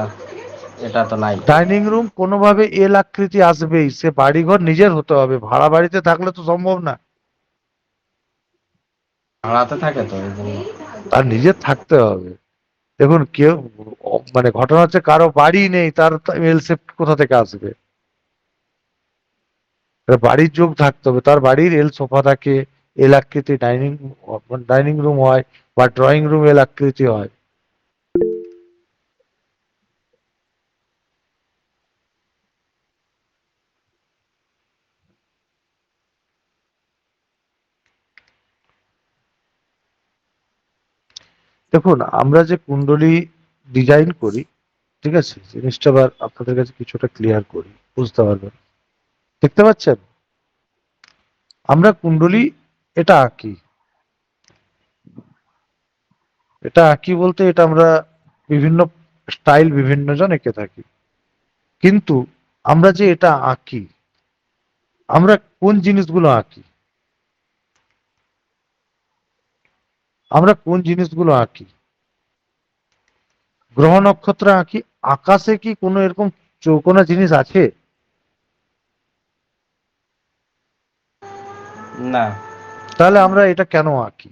Speaker 2: এটা তো নাই।
Speaker 1: ডাইনিং রুম কোনোভাবে এল আকৃতি আসবেই, সে বাড়িঘর নিজের হতে হবে, ভাড়া বাড়িতে থাকলে তো সম্ভব না।
Speaker 2: ভাড়াতে থাকে তো এই জন্য।
Speaker 1: তার নিজের থাকতে হবে। দেখুন কেউ মানে ঘটনা হচ্ছে কারো বাড়ি নেই, তার এল শেপ কোথা থেকে আসবে? তার বাড়ির যোগ থাকতে হবে, তার বাড়ির এল সোফা থাকে, এল আকৃতি ডাইনিং ডাইনিং রুম হয়, বা ড্রয়িং রুম এল আকৃতি হয়। দেখুন আমরা যে কুণ্ডলী ডিজাইন করি, ঠিক আছে, জিনিসটা আবার আপনাদের কাছে কিছুটা ক্লিয়ার করি, বুঝতে পারবেন। দেখতে পাচ্ছেন আমরা কুণ্ডলী এটা আঁকি, এটা আঁকি বলতে এটা আমরা বিভিন্ন স্টাইল বিভিন্ন জন এঁকে থাকি, কিন্তু আমরা যে এটা আঁকি, আমরা কোন জিনিসগুলো আঁকি? আমরা কোন জিনিসগুলো আঁকি? গ্রহ নক্ষত্র আঁকি। আকাশে কি কোনো এরকম চৌকোনা জিনিস আছে?
Speaker 2: না।
Speaker 1: তাহলে আমরা এটা কেন আঁকি?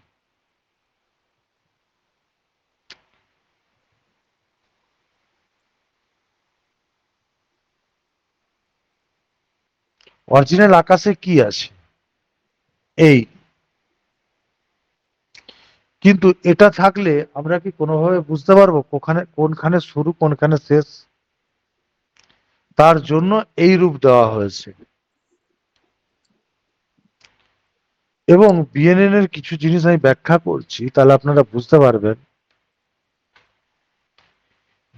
Speaker 1: অরিজিনাল আকাশে কি আছে? এই, কিন্তু এটা থাকলে আমরা কি কোনোভাবে বুঝতে পারবো কোনখানে শুরু কোনখানে শেষ? তার জন্য এই রূপ দেওয়া হয়েছে। এবং বিএনএন এর কিছু জিনিস আমি ব্যাখ্যা করছি, তাহলে আপনারা বুঝতে পারবেন।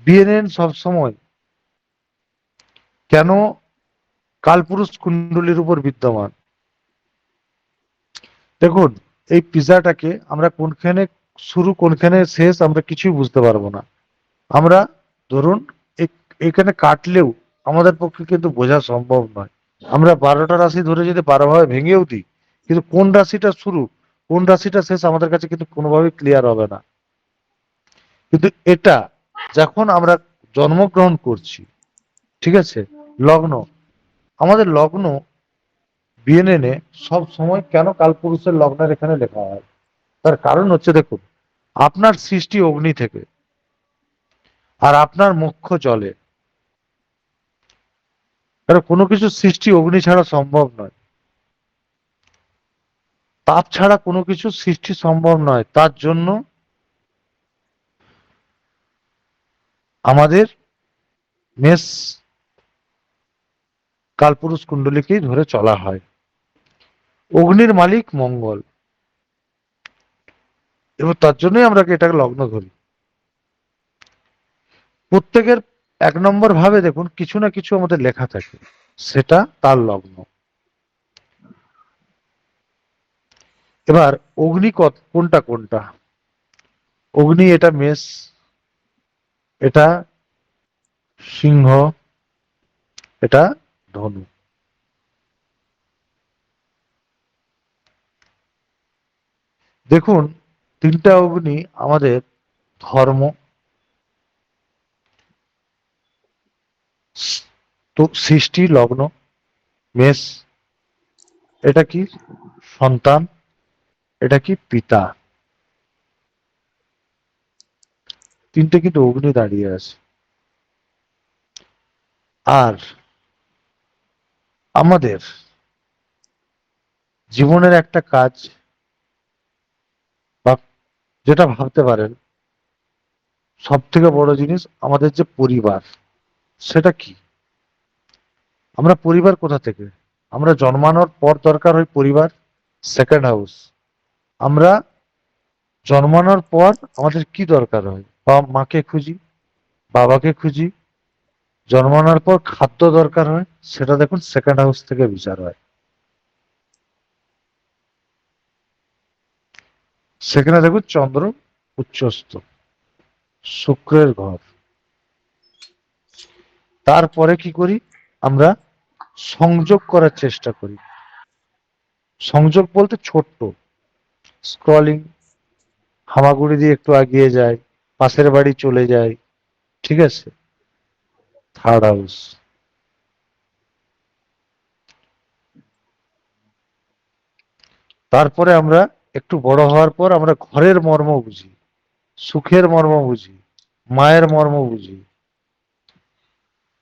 Speaker 1: বিএনএন সবসময় কেন কালপুরুষ কুণ্ডলীর উপর বিদ্যমান? দেখুন এই পিজাটাকে আমরা কোনখানে শুরু কোনখানে শেষ আমরা কিছুই বুঝতে পারবো না। আমরা ধরুন এখানে কাটলেও আমাদের পক্ষে কিন্তু বোঝা সম্ভব নয়। আমরা 12টা রাশি ধরে যদি 12 ভাবে ভেঙেও দিই, কিন্তু কোন রাশিটা শুরু কোন রাশিটা শেষ আমাদের কাছে কিন্তু কোনোভাবেই ক্লিয়ার হবে না। কিন্তু এটা যখন আমরা জন্মগ্রহণ করছি, ঠিক আছে, লগ্ন, আমাদের লগ্ন বিএনএনে সব সময় কেন কালপুরুষের লগ্নের এখানে লেখা হয়? তার কারণ হচ্ছে দেখুন, আপনার সৃষ্টি অগ্নি থেকে, আর আপনার মোক্ষ জলে। কারণ কোনো কিছু সৃষ্টি অগ্নি ছাড়া সম্ভব নয়, তাপ ছাড়া কোনো কিছু সৃষ্টি সম্ভব নয়। তার জন্য আমাদের মেষ কালপুরুষ কুণ্ডলীকেই ধরে চলা হয়। অগ্নির মালিক মঙ্গল, এবং তার জন্যই আমরা এটাকে লগ্ন ধরি। প্রত্যেকের 1 নম্বর ভাবে দেখুন কিছু না কিছু আমাদের লেখা থাকে, সেটা তার লগ্ন। এবার অগ্নি কোনটা কোনটা? অগ্নি এটা মেষ, এটা সিংহ, এটা ধনু। দেখুন 3টা অগ্নি আমাদের ধর্ম, তো সৃষ্টি লগ্ন মেষ, এটা কি সন্তান, এটা কি পিতা। 3টে কিন্তু অগ্নি দাঁড়িয়ে আছে। আর আমাদের জীবনের একটা কাজ, বা যেটা ভাবতে পারেন সব থেকে বড় জিনিস আমাদের যে পরিবার, সেটা কি? আমরা পরিবার কোথা থেকে? আমরা জন্মানোর পর দরকার হয় পরিবার, সেকেন্ড হাউস। আমরা জন্মানোর পর আমাদের কি দরকার হয়? মাকে খুঁজি, বাবাকে খুঁজি। জন্মানোর পর খাদ্য দরকার হয়, সেটা দেখুন সেকেন্ড হাউস থেকে বিচার হয়। সেখানে দেখুন চন্দ্র উচ্চস্থ, শুক্রের ঘর। তারপরে কি করি? আমরা সংযোগ করার চেষ্টা করি। সংযোগ বলতে ছোট্ট স্ক্রলিং, হামাগুড়ি দিয়ে একটু এগিয়ে যায়, পাশের বাড়ি চলে যায়, ঠিক আছে। থার্ড হাউস, তারপরে আমরা একটু বড় হওয়ার পর আমরা ঘরের মর্ম বুঝি, সুখের মর্ম বুঝি, মায়ের মর্ম বুঝি,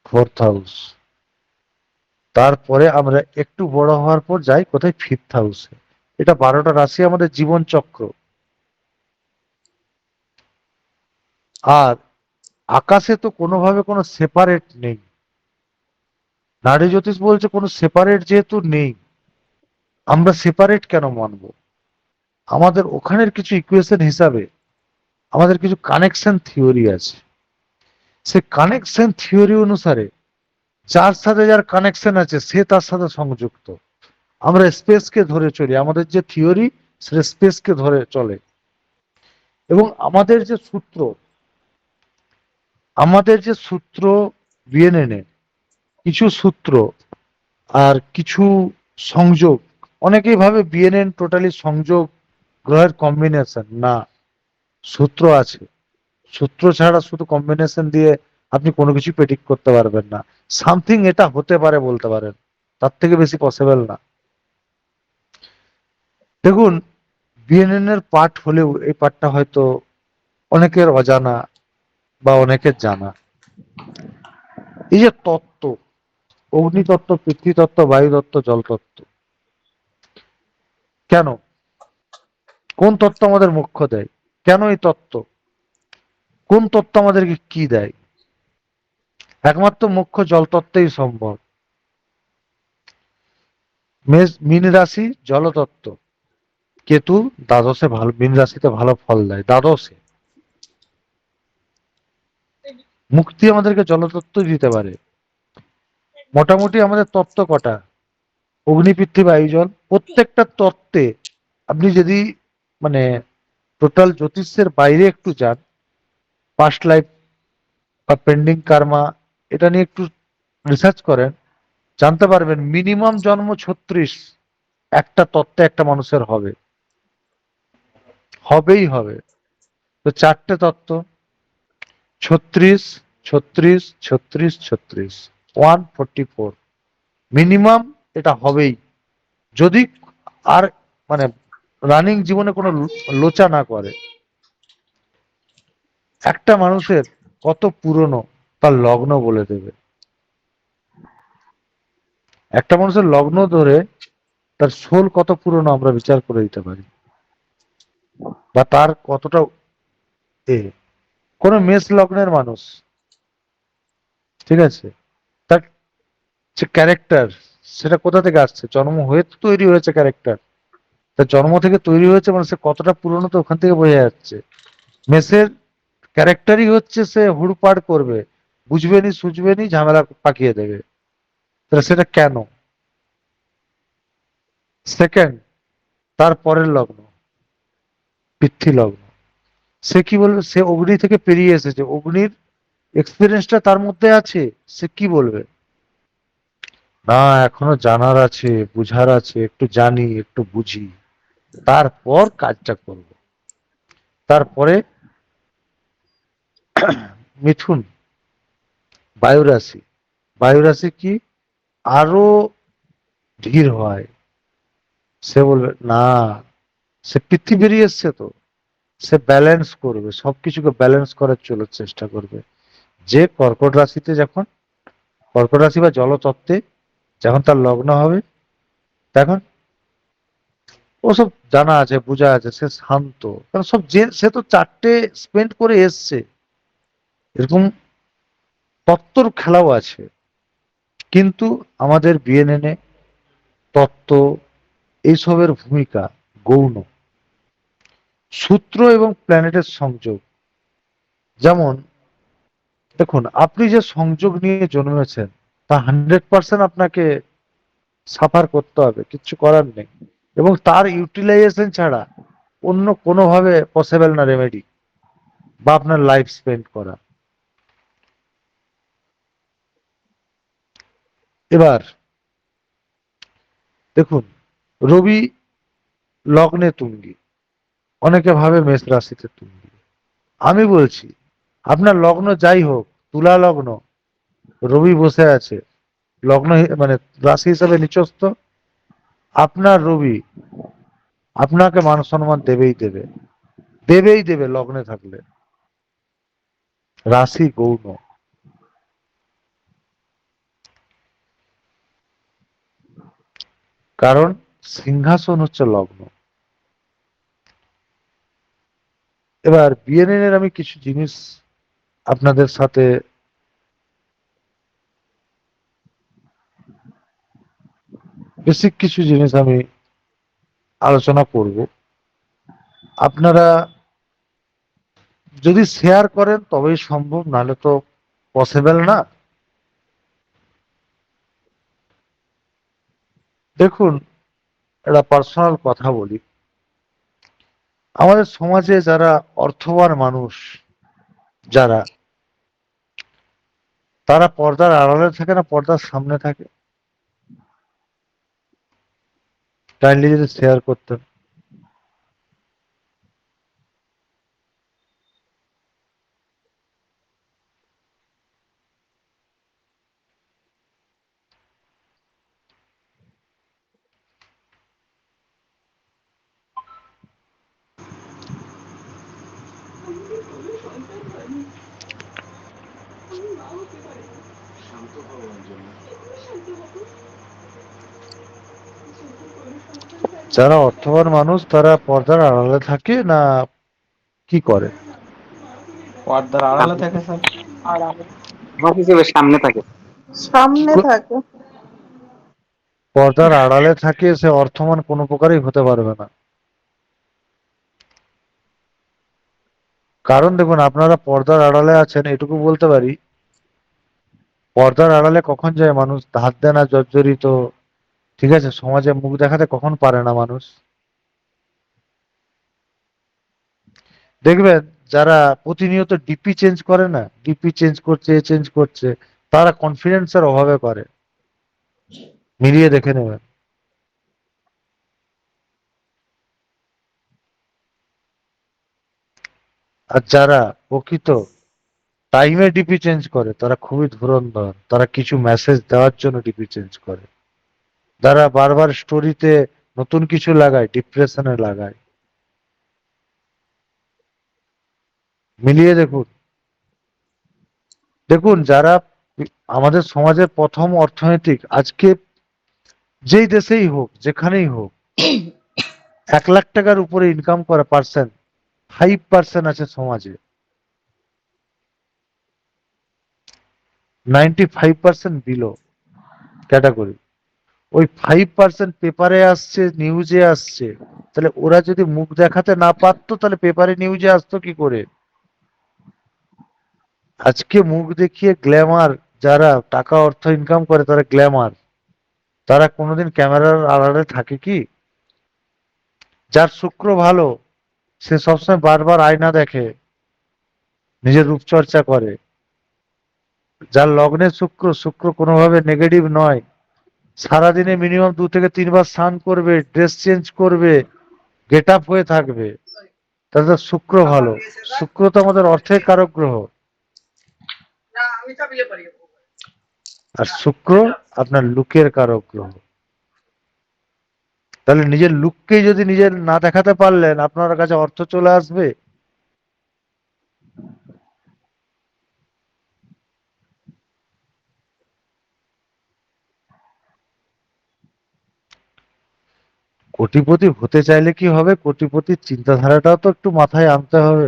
Speaker 1: ফোর্থ হাউস। তারপরে আমরা একটু বড় হওয়ার পর যাই কোথায়, ফিফথ হাউসে। এটা 12টা রাশি আমাদের জীবন চক্র। আর আকাশে তো কোনোভাবে কোনো সেপারেট নেই, নারী জ্যোতিষ বলছে কোনো সেপারেট যেহেতু নেই, আমরা সেপারেট কেন মানবো? আমাদের ওখানের কিছু ইকুয়েশন হিসাবে আমাদের কিছু কানেকশন থিওরি আছে। সে কানেকশন থিওরি অনুসারে যার সাথে যার কানেকশন আছে সে তার সাথে সংযুক্ত। আমরা স্পেসকে ধরে চলি, আমাদের যে থিওরি সেটা স্পেসকে ধরে চলে। এবং আমাদের যে সূত্র বিএনএন, কিছু সূত্র আর কিছু সংযোগ, অনেকেই ভাবে বিএনএন টোটালি সংযোগ, গ্রহের কম্বিনেশন। না, সূত্র আছে। সূত্র ছাড়া শুধু কম্বিনেশন দিয়ে আপনি কোনো কিছু প্রেডিক্ট করতে পারবেন না। সামথিং এটা হতে পারে বলতে পারেন, তার থেকে বেশি পসিবল না। দেখুন, বিএনএন এর পার্ট হলেও এই পার্টটা হয়তো অনেকের অজানা বা অনেকের জানা। এই যে তত্ত্ব, অগ্নিতত্ত্ব, পৃথ্বীতত্ত্ব, বায়ুতত্ত্ব, জলতত্ত্ব, কেন, কোন তত্ত্ব আমাদের মোক্ষ দেয়, কেন এই তত্ত্ব, কোন তত্ত্ব আমাদেরকে কি দেয়? একমাত্র মোক্ষ জলতত্ত্বেই সম্ভব। মীন রাশি জলতত্ত্ব, কেতু দ্বাদশে ভালো, মীন রাশিতে ভালো ফল দেয় দ্বাদশে। মুক্তি আমাদেরকে জলতত্ত্ব দিতে পারে। মোটামুটি আমাদের তত্ত্ব কটা? অগ্নি, পৃথ্বী, বায়ু, জল। প্রত্যেকটা তত্ত্বে আপনি যদি মানে টোটাল জ্যোতিষের বাইরে একটু যান, পাস্ট লাইফ বা পেন্ডিং কার্মা, এটা নিয়ে একটু রিসার্চ করেন, জানতে পারবেন মিনিমাম জন্ম 36 একটা তত্ত্বে একটা মানুষের হবে, হবেই হবে। তো 4টে তত্ত্ব, 36, 36, 36, 36, 144 মিনিমাম, এটা হবেই। যদি আর মানে রানিং জীবনে কোনো লোচা না করে। একটা মানুষের কত পুরনো তার লগ্ন বলে দেবে। একটা মানুষের লগ্ন ধরে তার সোল কত পুরনো আমরা বিচার করে দিতে পারি, বা তার কতটা এ। কোন মেষ লগ্নের মানুষ, ঠিক আছে, তার যে ক্যারেক্টার, সেটা কোথা থেকে আসছে? জন্ম হয়ে তো তৈরি হয়েছে ক্যারেক্টার। তার জন্ম থেকে তৈরি হয়েছে মানে সে কতটা পুরনো তো ওখান থেকে বোঝা যাচ্ছে। মেষের ক্যারেক্টারই হচ্ছে সে হুড়পাড় করবে, বুঝবেনি সুঝবেনি, ঝামেলা পাকিয়ে দেবে। তাহলে সেটা কেন? সেকেন্ড, তার পরের লগ্ন পৃথ্বী লগ্ন, সে কি বলবে? সে অগ্নি থেকে পেরিয়ে এসেছে, অগ্নির এক্সপিরিয়েন্সটা তার মধ্যে আছে, সে কি বলবে? না, এখনো জানার আছে, বুঝার আছে, একটু জানি, একটু বুঝি, তারপর কাজটা করব। তারপরে মিথুন, বায়ু রাশি। বায়ু রাশি কি আরো ধীর হয়, সে বলবে না, সে পৃথ্বী বেরিয়ে এসছে তো, সে ব্যালেন্স করবে, সবকিছুকে ব্যালেন্স করার চলার চেষ্টা করবে। যে কর্কট রাশিতে যখন, কর্কট রাশি বা জলতত্ত্বে যখন তার লগ্ন হবে, তখন ওসব জানা আছে, বোঝা আছে, সে শান্ত, কারণ সব যে সে তো 4টে স্পেন্ড করে এসছে। এরকম তত্ত্বর খেলাও আছে। কিন্তু আমাদের বিএনএনে তত্ত্ব এইসবের ভূমিকা গৌণ। সূত্র এবং প্ল্যানেটের সংযোগ, যেমন দেখুন, আপনি যে সংযোগ নিয়ে জন্মেছেন তা 100% আপনাকে সাফার করতে হবে, কিচ্ছু করার নেই। এবং তার ইউটিলাইজেশন ছাড়া অন্য কোনোভাবে পসিবল না রেমেডি বা আপনার লাইফ স্পেন্ড করা। এবার দেখুন, রবি লগ্নে তুঙ্গি, অনেকে ভাবে মেষ রাশিতে তুঙ্গি। আমি বলছি আপনার লগ্ন যাই হোক, তুলা লগ্ন, রবি বসে আছে লগ্ন মানে রাশি হিসাবে নিচস্থ, আপনার রবি আপনাকে মান সম্মান দেবেই দেবে, দেবেই দেবে লগ্নে থাকলে। রাশি গৌণ, কারণ সিংহাসন হচ্ছে লগ্ন। এবার বিএনএন এর আমি কিছু জিনিস আপনাদের সাথে বেসিক কিছু জিনিস আমি আলোচনা করব। আপনারা যদি শেয়ার করেন তবেই সম্ভব, নাহলে তো পসিবল না। দেখুন, একটা পার্সোনাল কথা বলি, আমাদের সমাজে যারা অর্থবান মানুষ, যারা, তারা পর্দার আড়ালে থাকে না পর্দার সামনে থাকে? কাইন্ডলি যদি শেয়ার করতেন। যারা অর্থবান মানুষ তারা পর্দার আড়ালে থাকে না কি করে?
Speaker 2: পর্দার আড়ালে থাকে স্যার।
Speaker 7: আর আমার হিসেবে সামনে থাকে।
Speaker 1: কি
Speaker 8: সামনে থাকে।
Speaker 1: পর্দার আড়ালে থাকে সে অর্থবান কোনো প্রকারই হতে পারবে না। কারণ দেখুন, আপনারা পর্দার আড়ালে আছেন এটুকু বলতে পারি, পর্দার আড়ালে কখন যায় মানুষ? ধার দেনা জর্জরিত, ঠিক আছে, সমাজে মুখ দেখাতে কখন পারে না মানুষ? দেখবেন যারা প্রতিনিয়ত ডিপি চেঞ্জ করে না, ডিপি চেঞ্জ করছে, এ চেঞ্জ করছে, তারা কনফিডেন্সের অভাবে করে। মিলিয়ে দেখে নেবেন। আর যারা প্রকৃত টাইমে ডিপি চেঞ্জ করে তারা খুবই ধুরন্ধর, তারা কিছু মেসেজ দেওয়ার জন্য ডিপি চেঞ্জ করে। যারা বারবার স্টোরিতে নতুন কিছু লাগায়, ডিপ্রেশনে লাগায়। মিলিয়ে দেখুন। দেখুন, যারা আমাদের সমাজের প্রথম অর্থনৈতিক, আজকে যেই দেশেই হোক যেখানেই হোক, 1 লাখ টাকার উপরে ইনকাম করা পার্সেন্ট 5% আছে সমাজে, 95% বিলো ক্যাটাগরি। ওই 5% পেপারে আসছে, নিউজে আসছে। তাহলে ওরা যদি মুখ দেখাতে না পারতো তাহলে পেপারে নিউজে আসতো কি করে? আজকে মুখ দেখিয়ে গ্ল্যামার, যারা টাকা অর্থ ইনকাম করে তারা গ্ল্যামার, তারা কোনোদিন ক্যামেরার আড়ালে থাকে কি? যার শুক্র ভালো সে সবসময় বারবার আয়না দেখে, নিজের রূপচর্চা করে। যার লগ্নে শুক্র, শুক্র কোনোভাবে নেগেটিভ নয়, সারাদিনে মিনিমাম 2 থেকে 3 বার স্নান করবে, ড্রেস চেঞ্জ করবে, গেট আপ হয়ে থাকবে, তাহলে তো শুক্র ভালো। শুক্র তো আমাদের অর্থের কারক গ্রহ, আর শুক্র আপনার লুকের কারক গ্রহ। তাহলে নিজের লুককেই যদি নিজের না দেখাতে পারলেন, আপনার কাছে অর্থ চলে আসবে? কোটিপতি হতে চাইলে কি হবে? কোটিপতির চিন্তাধারাটাও তো একটু মাথায় আনতে হবে।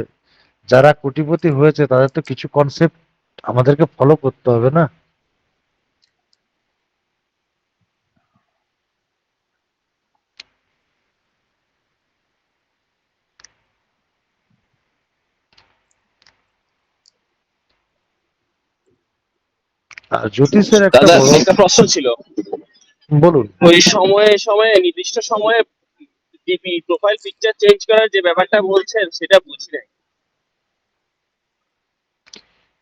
Speaker 1: যারা কোটিপতি হয়েছে তাদের তো কিছু কনসেপ্ট আমাদেরকে ফলো করতে হবে না? আর জ্যোতিষের একটা
Speaker 9: দাদা
Speaker 1: বড়,
Speaker 9: একটা প্রশ্ন ছিল।
Speaker 1: বলুন।
Speaker 9: ওই সময়ে সময়ে নির্দিষ্ট সময়ে ডিপি প্রোফাইল পিকচার চেঞ্জ করার যে ব্যাপারটা বলছেন সেটা বুঝি নাই।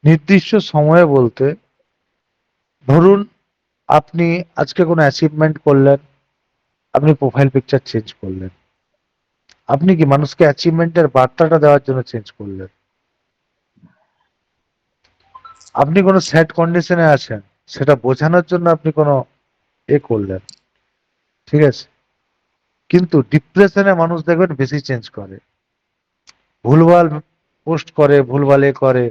Speaker 1: নির্দিষ্ট সময়ে বলতে, ধরুন আপনি আজকে কোনো অ্যাচিভমেন্ট করলেন, আপনি প্রোফাইল পিকচার চেঞ্জ করলেন। আপনি কি মানুষকে অ্যাচিভমেন্টের বার্তাটা দেওয়ার জন্য চেঞ্জ করলেন? আপনি কোনো স্যাড কন্ডিশনে আছেন, সেটা বোঝানোর জন্য আপনি কোনো করলেন, ঠিক আছে? কিন্তু ডিপ্রেশনে মানুষ দেখবেন বেশি চেঞ্জ করে, ভুলভাল পোস্ট করে, ভুলভাল করে,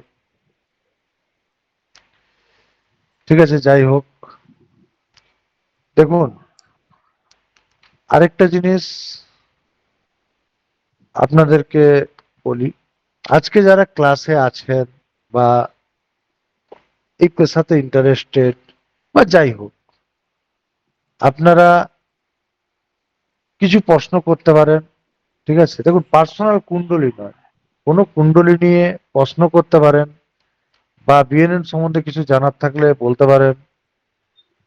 Speaker 1: ঠিক আছে? যাই হোক, দেখুন আরেকটা জিনিস আপনাদেরকে বলি, আজকে যারা ক্লাসে আছেন বা এই পেশাতে ইন্টারেস্টেড বা যাই হোক, আপনারা কিছু প্রশ্ন করতে পারেন, ঠিক আছে? দেখুন, পার্সোনাল কুণ্ডলী নয়, কোনো কুণ্ডলী নিয়ে প্রশ্ন করতে পারেন বা বিএনএন সম্বন্ধে কিছু জানার থাকলে বলতে পারেন,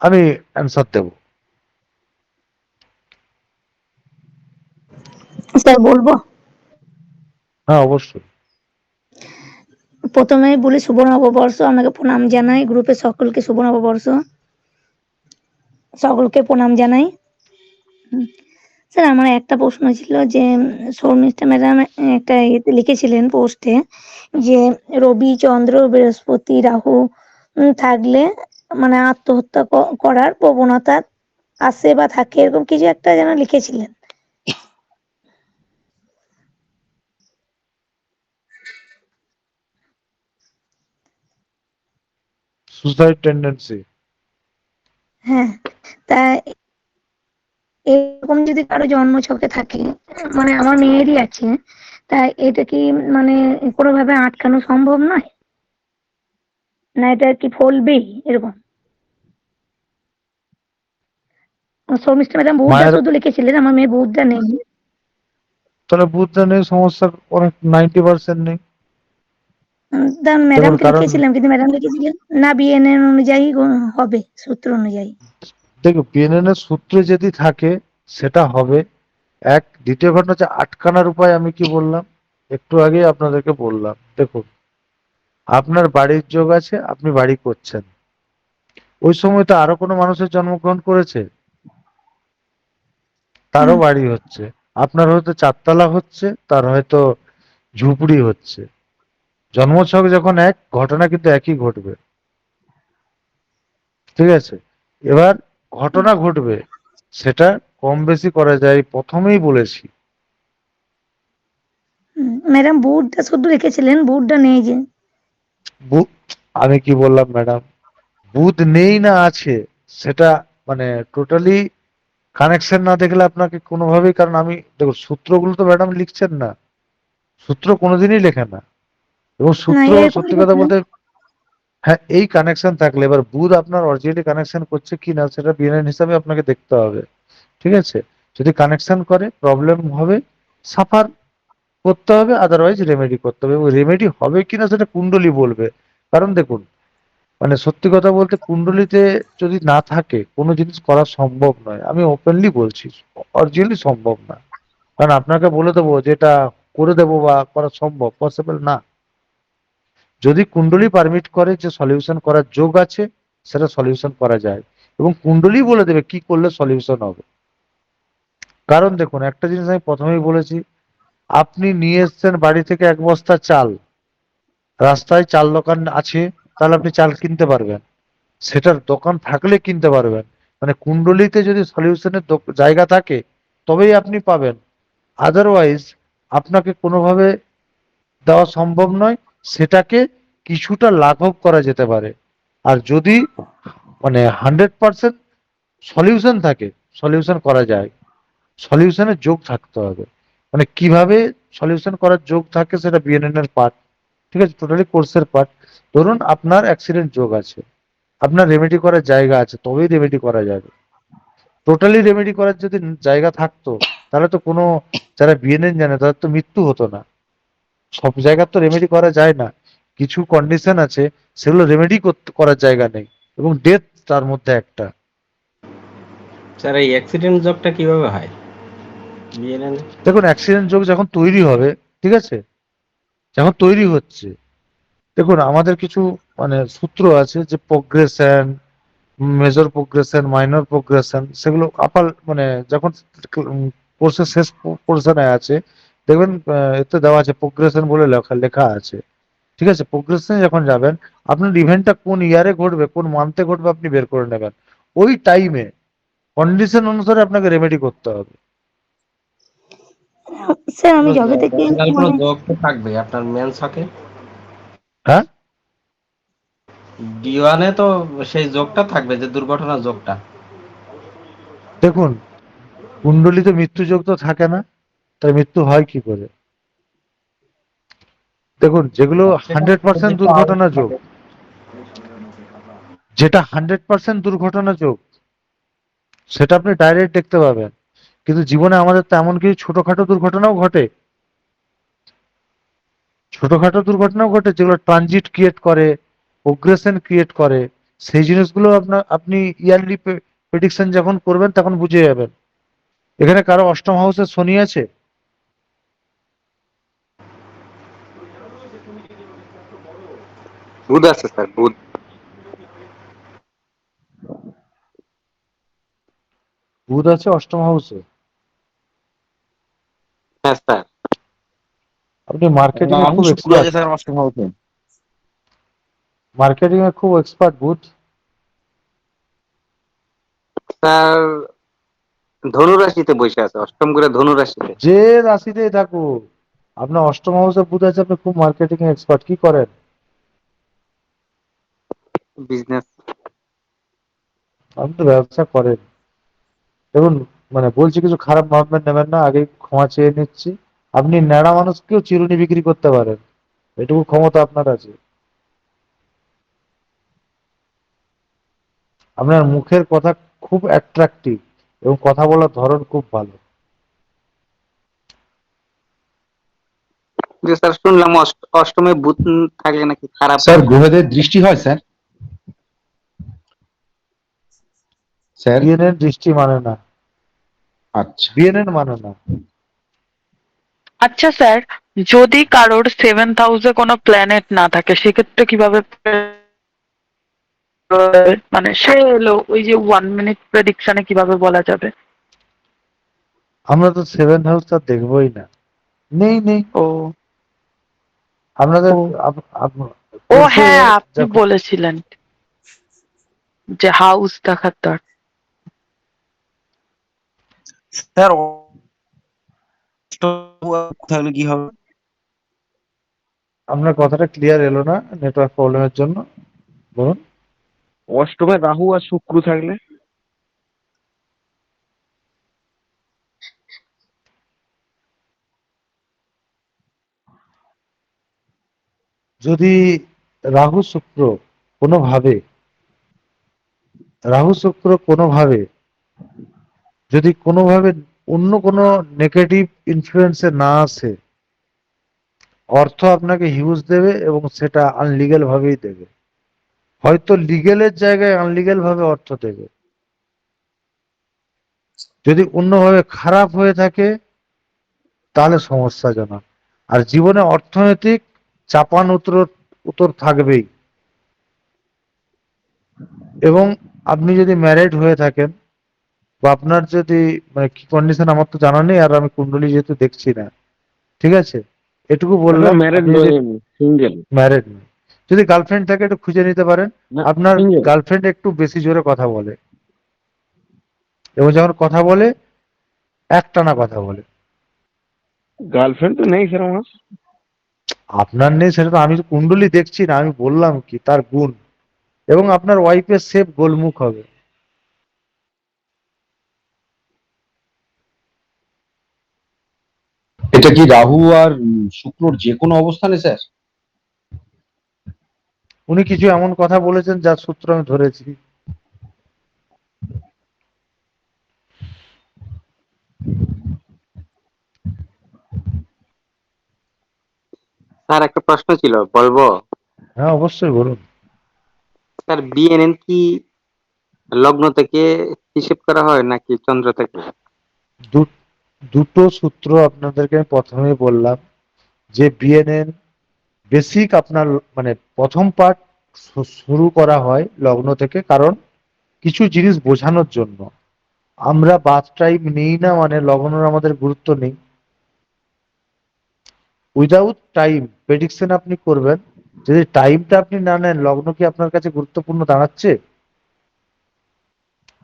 Speaker 1: আমি অ্যান্সার দেব।
Speaker 5: স্যার বলবো?
Speaker 1: হ্যাঁ, অবশ্যই।
Speaker 5: প্রথমেই বলি শুভ নববর্ষ, আপনাকে প্রণাম জানাই, গ্রুপে সকলকে শুভ নববর্ষ, সকলকে প্রণাম জানাই। স্যার আমার একটা প্রশ্ন ছিল যে শর্মিষ্ঠা ম্যাডাম একটা ইয়েতে লিখেছিলেন পোস্টে যে রবি চন্দ্র বৃহস্পতি রাহু থাকলে মানে আত্মহত্যা করার প্রবণতা আসে বা থাকে, এরকম কিছু একটা যেন লিখেছিলেন।
Speaker 1: Suicide tendency.
Speaker 5: হ্যাঁ, তা এরকম যদি কারো জন্মছকে থাকে, মানে আমার মেয়েরই আছে, তা এটা কি মানে কোনোভাবে আটকানো সম্ভব নয়, না এটা কি ফলবেই এরকম? শর্মিষ্ঠা ম্যাডাম বুধদা
Speaker 1: মায়ের
Speaker 5: শুধু লিখেছিলেন, আমার মেয়ে বুধদা নেই।
Speaker 1: তাহলে বুদ্ধা নেই, সমস্যার অনেক 90% নেই। দেখুন,
Speaker 5: ম্যাডামকে
Speaker 1: কারণ
Speaker 5: লিখেছিলাম, কিন্তু ম্যাডাম লিখেছিলেন না বিএনএন অনুযায়ী হবে, সূত্র অনুযায়ী।
Speaker 1: দেখো, বিএনএন এর সূত্রে যদি থাকে সেটা হবে। এক, দ্বিতীয় ঘটনা হচ্ছে আটকানোর উপায়। আমি কি বললাম একটু আগে আপনাদেরকে বললাম, দেখুন আপনার বাড়ির যোগ আছে, আপনি বাড়ি করছেন, ওই সময় তো আরো কোনো মানুষের জন্মগ্রহণ করেছে, তারও
Speaker 5: হুম,
Speaker 1: বাড়ি হচ্ছে, আপনার হয়তো চারতলা হচ্ছে, তার হয়তো ঝুপড়ি হচ্ছে। জন্মছক যখন এক, ঘটনা কিন্তু একই ঘটবে, ঠিক আছে? এবার ঘটনা ঘটবে, সেটা কম বেশি করা যায়, প্রথমেই বলেছি।
Speaker 5: ম্যাডাম বুধদা শুধু লিখেছিলেন, বুধদা নেই যে।
Speaker 1: বু- আমি কি বললাম ম্যাডাম? বুধ নেই না আছে, সেটা মানে টোটালি কানেকশন না দেখলে আপনাকে কোনোভাবেই, কারণ আমি দেখুন সূত্রগুলো তো ম্যাডাম লিখছেন না, সূত্র কোনোদিনই লেখে না, এবং
Speaker 5: না
Speaker 1: সূত্র
Speaker 5: এরকম
Speaker 1: সত্যি কথা
Speaker 5: লিখেছিলেন।
Speaker 1: বলতে, হ্যাঁ এই কানেকশন থাকলে, এবার বুধ আপনার অরিজিনালি কানেকশন করছে কিনা সেটা বিএনএন হিসাবে আপনাকে দেখতে হবে, ঠিক আছে? যদি কানেকশন করে প্রবলেম হবে, সাফার করতে হবে, আদারওয়াইজ রেমেডি করতে হবে, এবং রেমেডি হবে কিনা সেটা কুণ্ডলী বলবে। কারণ দেখুন, মানে সত্যি কথা বলতে কুণ্ডলিতে যদি না থাকে কোনো জিনিস করা সম্ভব নয়, আমি ওপেনলি বলছি, অরিজিনালি সম্ভব না। কারণ আপনাকে বলে দেবো যেটা করে দেবো বা করা সম্ভব, পসিবল না। যদি কুণ্ডলী পারমিট করে যে সলিউশন করার যোগ আছে, সেটা সলিউশন করা যায়, এবং কুণ্ডলী বলে দেবে কি করলে সলিউশন হবে। কারণ দেখুন, একটা জিনিস আমি প্রথমেই বলেছি, আপনি নিয়ে এসছেন বাড়ি থেকে এক বস্তা চাল, রাস্তায় চাল দোকান আছে, তাহলে আপনি চাল কিনতে পারবেন, সেটার দোকান থাকলে কিনতে পারবেন। মানে কুণ্ডলিতে যদি সলিউশনের জায়গা থাকে তবেই আপনি পাবেন, আদারওয়াইজ আপনাকে কোনোভাবে দেওয়া সম্ভব নয়। সেটাকে কিছুটা লাঘব করা যেতে পারে, আর যদি মানে 100% সলিউশন থাকে, সলিউশন করা যায়, সলিউশনের যোগ থাকতে হবে। মানে কিভাবে সলিউশন করার যোগ থাকে সেটা বিএনএন এর পার্ট, ঠিক আছে? টোটালি কোর্সের পার্ট। ধরুন আপনার অ্যাক্সিডেন্ট যোগ আছে, আপনার রেমেডি করার জায়গা আছে, তবেই রেমেডি করা যাবে। টোটালি রেমেডি করার যদি জায়গা থাকতো, তাহলে তো কোনো, যারা বিএনএন জানে তাদের তো মৃত্যু হতো না। সব জায়গায় তো রেমেডি করা যায় না, কিছু কন্ডিশন আছে সেগুলো রেমেডি করতে করার জায়গা নেই, এবং ডেথ তার মধ্যে একটা।
Speaker 2: স্যার এই অ্যাক্সিডেন্ট জবটা কিভাবে হয় বিএনএন?
Speaker 1: দেখুন, অ্যাক্সিডেন্ট যোগ যখন তৈরি হবে, ঠিক আছে, যখন তৈরি হচ্ছে, দেখুন আমাদের কিছু মানে সূত্র আছে যে progression, major progression, minor progression, সেগুলো আপার মানে যখন কোর্সের শেষ পোর্শনে আছে, দেখবেন এতে দেওয়া আছে প্রোগ্রেশন বলে লেখা লেখা আছে। ঠিক আছে, প্রোগ্রেশনে যখন যাবেন আপনার ইভেন্টটা কোন ইয়ারে ঘটবে, কোন মান্থে ঘটবে আপনি বের করে নেবেন। ওই টাইমে কন্ডিশন অনুসারে আপনাকে রেমেডি করতে হবে।
Speaker 5: স্যার আমি যবে থেকে
Speaker 2: কোনো
Speaker 5: মানে
Speaker 2: যোগ তো থাকবে আপনার মেন ছকে,
Speaker 1: হ্যাঁ,
Speaker 2: D1-এ তো সেই যোগটা থাকবে, যে দুর্ঘটনার যোগটা।
Speaker 1: দেখুন কুণ্ডলিতে মৃত্যু যোগ তো থাকে না, তাই মৃত্যু হয় কি করে? দেখুন যেগুলো
Speaker 2: সেটা
Speaker 1: 100%
Speaker 2: যেটা
Speaker 1: দুর্ঘটনা
Speaker 2: অবস্থা
Speaker 1: যোগ,
Speaker 2: থাকে।
Speaker 1: যেটা 100% দুর্ঘটনা যোগ সেটা আপনি ডাইরেক্ট দেখতে পাবেন। কিন্তু জীবনে আমাদের তো এমন কিছু ছোটখাটো দুর্ঘটনাও ঘটে, ছোটখাটো দুর্ঘটনাও ঘটে যেগুলো ট্রানজিট ক্রিয়েট করে, প্রোগ্রেশন ক্রিয়েট করে। সেই জিনিসগুলো আপনি ইয়ারলি প্রেডিকশন যখন করবেন তখন বুঝে যাবেন। এখানে কারো অষ্টম হাউসে শনি আছে?
Speaker 7: বুধ আছে স্যার, বুধ।
Speaker 1: বুধ আছে অষ্টম হাউসে?
Speaker 7: হ্যাঁ স্যার।
Speaker 1: আপনি মার্কেটিং এ
Speaker 8: রাহু
Speaker 1: খুব
Speaker 8: শুক্র
Speaker 1: এক্সপার্ট,
Speaker 8: আছে স্যার অষ্টম হাউসে।
Speaker 1: মার্কেটিং এ খুব এক্সপার্ট বুধ।
Speaker 7: স্যার ধনু রাশিতে বসে আছে, অষ্টম করে ধনু রাশিতে।
Speaker 1: যে রাশিতেই থাকুক, আপনার অষ্টম হাউসে বুধ আছে, আপনি খুব মার্কেটিং এ এক্সপার্ট। কি করেন?
Speaker 7: বিজনেস।
Speaker 1: আপনি তো ব্যবসা করেন। দেখুন মানে বলছি কিছু খারাপ ভাববেন নেবেন না, আগে ক্ষমা চেয়ে নিচ্ছি। আপনি ন্যাড়া মানুষকেও চিরুনি বিক্রি করতে পারেন, এটুকু ক্ষমতা আপনার আছে। আপনার মুখের কথা খুব অ্যাট্রাকটিভ এবং কথা বলার ধরন খুব ভালো।
Speaker 7: যে স্যার শুনলাম অষ্টমে বুধ থাকলে নাকি খারাপ
Speaker 4: স্যার
Speaker 7: হয়।
Speaker 4: গ্রহদের দৃষ্টি হয় স্যার? স্যার
Speaker 1: বিএনএন দৃষ্টি মানে না,
Speaker 4: আচ্ছা।
Speaker 1: বিএনএন মানে না।
Speaker 10: আচ্ছা স্যার, যদি কারোর সেভেন্থ হাউসে কোনো প্ল্যানেট না থাকে সেক্ষেত্রে কিভাবে মানে সে এলো ওই যে 1 মিনিট প্রেডিকশনে কিভাবে বলা যাবে?
Speaker 1: আমরা তো সেভেন হাউসটা দেখবোই না, নেই নেই।
Speaker 10: ও
Speaker 1: আপনাদের
Speaker 10: ও ও
Speaker 1: কোর্সে
Speaker 10: হ্যাঁ, আপনি
Speaker 1: যখন
Speaker 10: বলেছিলেন যে হাউস দেখার দরকার।
Speaker 8: স্যার থাকলে কি হবে?
Speaker 1: আপনার কথাটা ক্লিয়ার এলো না নেটওয়ার্ক প্রবলেমের জন্য, বলুন।
Speaker 8: অষ্টমে রাহু আর শুক্র থাকলে?
Speaker 1: যদি রাহু শুক্র কোনোভাবে, রাহু শুক্র কোনোভাবে যদি কোনোভাবে অন্য কোনো নেগেটিভ ইনফ্লুয়েন্সে না আসে, অর্থ আপনাকে হিউজ দেবে এবং সেটা আনলিগ্যাল ভাবেই দেবে। হয়তো লিগেলের জায়গায় আনলিগ্যাল ভাবে অর্থ দেবে। যদি অন্যভাবে খারাপ হয়ে থাকে তাহলে সমস্যাজনক। আর জীবনে অর্থনৈতিক চাপান উতর উতর থাকবেই। এবং আপনি যদি ম্যারিড হয়ে থাকেন বা আপনার যদি মানে কি কন্ডিশন আমার তো জানা নেই, আর আমি কুণ্ডলী যেহেতু দেখছি না, ঠিক আছে, এটুকু বললাম।
Speaker 8: ম্যারেড
Speaker 1: আপনি যদি
Speaker 8: সিঙ্গেল।
Speaker 1: ম্যারিড নয়, যদি গার্লফ্রেন্ড থাকে একটু খুঁজে নিতে পারেন।
Speaker 8: না,
Speaker 1: আপনার
Speaker 8: সিঙ্গেল।
Speaker 1: গার্লফ্রেন্ড একটু বেশি জোরে কথা বলে এবং যখন কথা বলে একটানা কথা বলে।
Speaker 8: গার্লফ্রেন্ড তো নেই স্যার আমার।
Speaker 1: আপনার নেই সেটা তো আমি তো কুণ্ডলী দেখছি না, আমি বললাম কি তার গুণ। এবং আপনার ওয়াইফের শেপ গোলমুখ হবে।
Speaker 4: এটা কি রাহু আর শুক্রর যে কোনো অবস্থানে স্যার?
Speaker 1: উনি কিছু এমন কথা বলেছেন যার সূত্র আমি ধরেছি।
Speaker 7: স্যার একটা প্রশ্ন ছিল, বলবো?
Speaker 1: হ্যাঁ অবশ্যই বলুন।
Speaker 7: স্যার বিএনএন কি লগ্ন থেকে হিসেব করা হয় নাকি চন্দ্র থেকে?
Speaker 1: দুটো সূত্র আপনাদেরকে আমি প্রথমেই বললাম, যে বিএনএন বেসিক আপনার মানে প্রথম পার্ট শুরু করা হয় লগ্ন থেকে, কারণ কিছু জিনিস বোঝানোর জন্য। আমরা বাথ টাইম নেই না মানে লগ্নের আমাদের গুরুত্ব নেই। উইদাউট টাইম প্রেডিকশন আপনি করবেন, যদি টাইমটা আপনি না নেন লগ্ন কি আপনার কাছে গুরুত্বপূর্ণ দাঁড়াচ্ছে?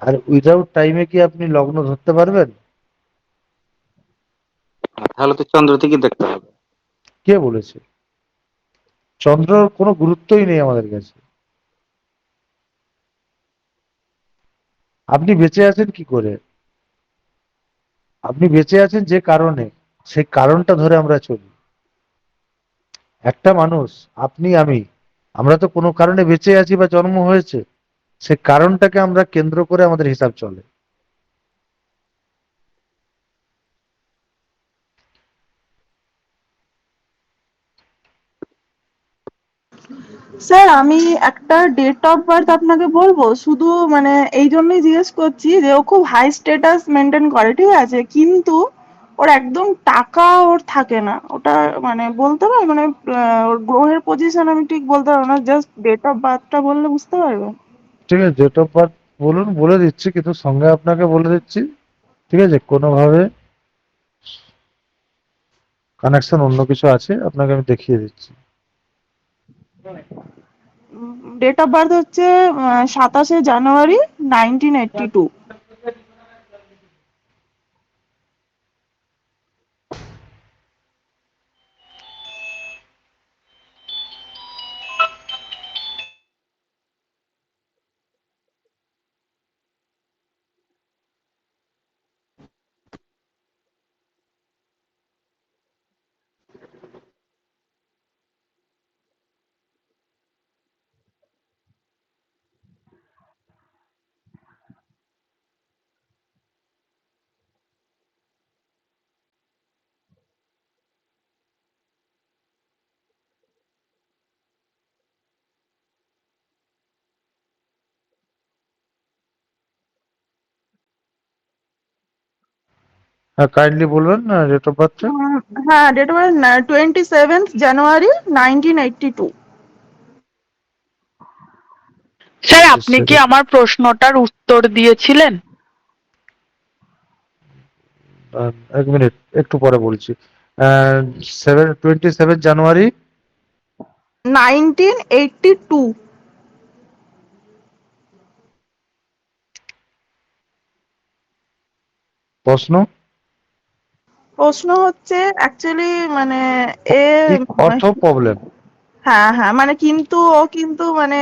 Speaker 1: আর উইদাউট টাইমে কি আপনি লগ্ন ধরতে পারবেন?
Speaker 7: তাহলে তো চন্দ্র থেকে দেখতে হবে।
Speaker 1: কে বলেছে? চন্দ্রর কোনো গুরুত্বই নেই আমাদের কাছে। আপনি বেঁচে আছেন কি করে? আপনি বেঁচে আছেন যে কারণে, সেই কারণটা ধরে আমরা চলি। একটা মানুষ, আপনি আমি, আমরা তো কোনো কারণে বেঁচে আছি বা জন্ম হয়েছে, সে কারণটাকে আমরা কেন্দ্র করে আমাদের হিসাব চলে।
Speaker 11: স্যার আমি একটা ডেট অফ বার্থ আপনাকে বলবো, শুধু মানে এই জন্যই জিজ্ঞেস করছি যে ও খুব হাই স্ট্যাটাস মেনটেন করে, ঠিক আছে, কিন্তু ওর একদম টাকা ওর থাকে না। ওটা মানে বলতে পারবে, মানে ওর গ্রহের পজিশন আমি ঠিক বলতে পারবো না, জাস্ট ডেট অফ বার্থটা বললে বুঝতে পারবে?
Speaker 1: ঠিক আছে, ডেট অফ বার্থ বলুন, বলে দিচ্ছি, কিন্তু সঙ্গে আপনাকে বলে দিচ্ছি, ঠিক আছে, কোনোভাবে কানেকশন অন্য কিছু আছে আপনাকে আমি দেখিয়ে দিচ্ছি।
Speaker 11: ডেট অফ বার্থ হচ্ছে 27শে জানুয়ারি 1982।
Speaker 1: হ্যাঁ, কাইন্ডলি বলবেন না ডেট অফ বার্থটা।
Speaker 11: হ্যাঁ, date of birth 27th January 1982।
Speaker 10: Sir আপনি কি আমার প্রশ্নটার উত্তর দিয়েছিলেন?
Speaker 1: এক মিনিট, একটু পরে বলছি। 27 জানুয়ারি।
Speaker 11: 1982।
Speaker 1: প্রশ্ন?
Speaker 11: প্রশ্ন হচ্ছে অ্যাকচুয়ালি মানে এ
Speaker 1: কি অর্থ প্রবলেম?
Speaker 11: হ্যাঁ হ্যাঁ, মানে কিন্তু ও কিন্তু মানে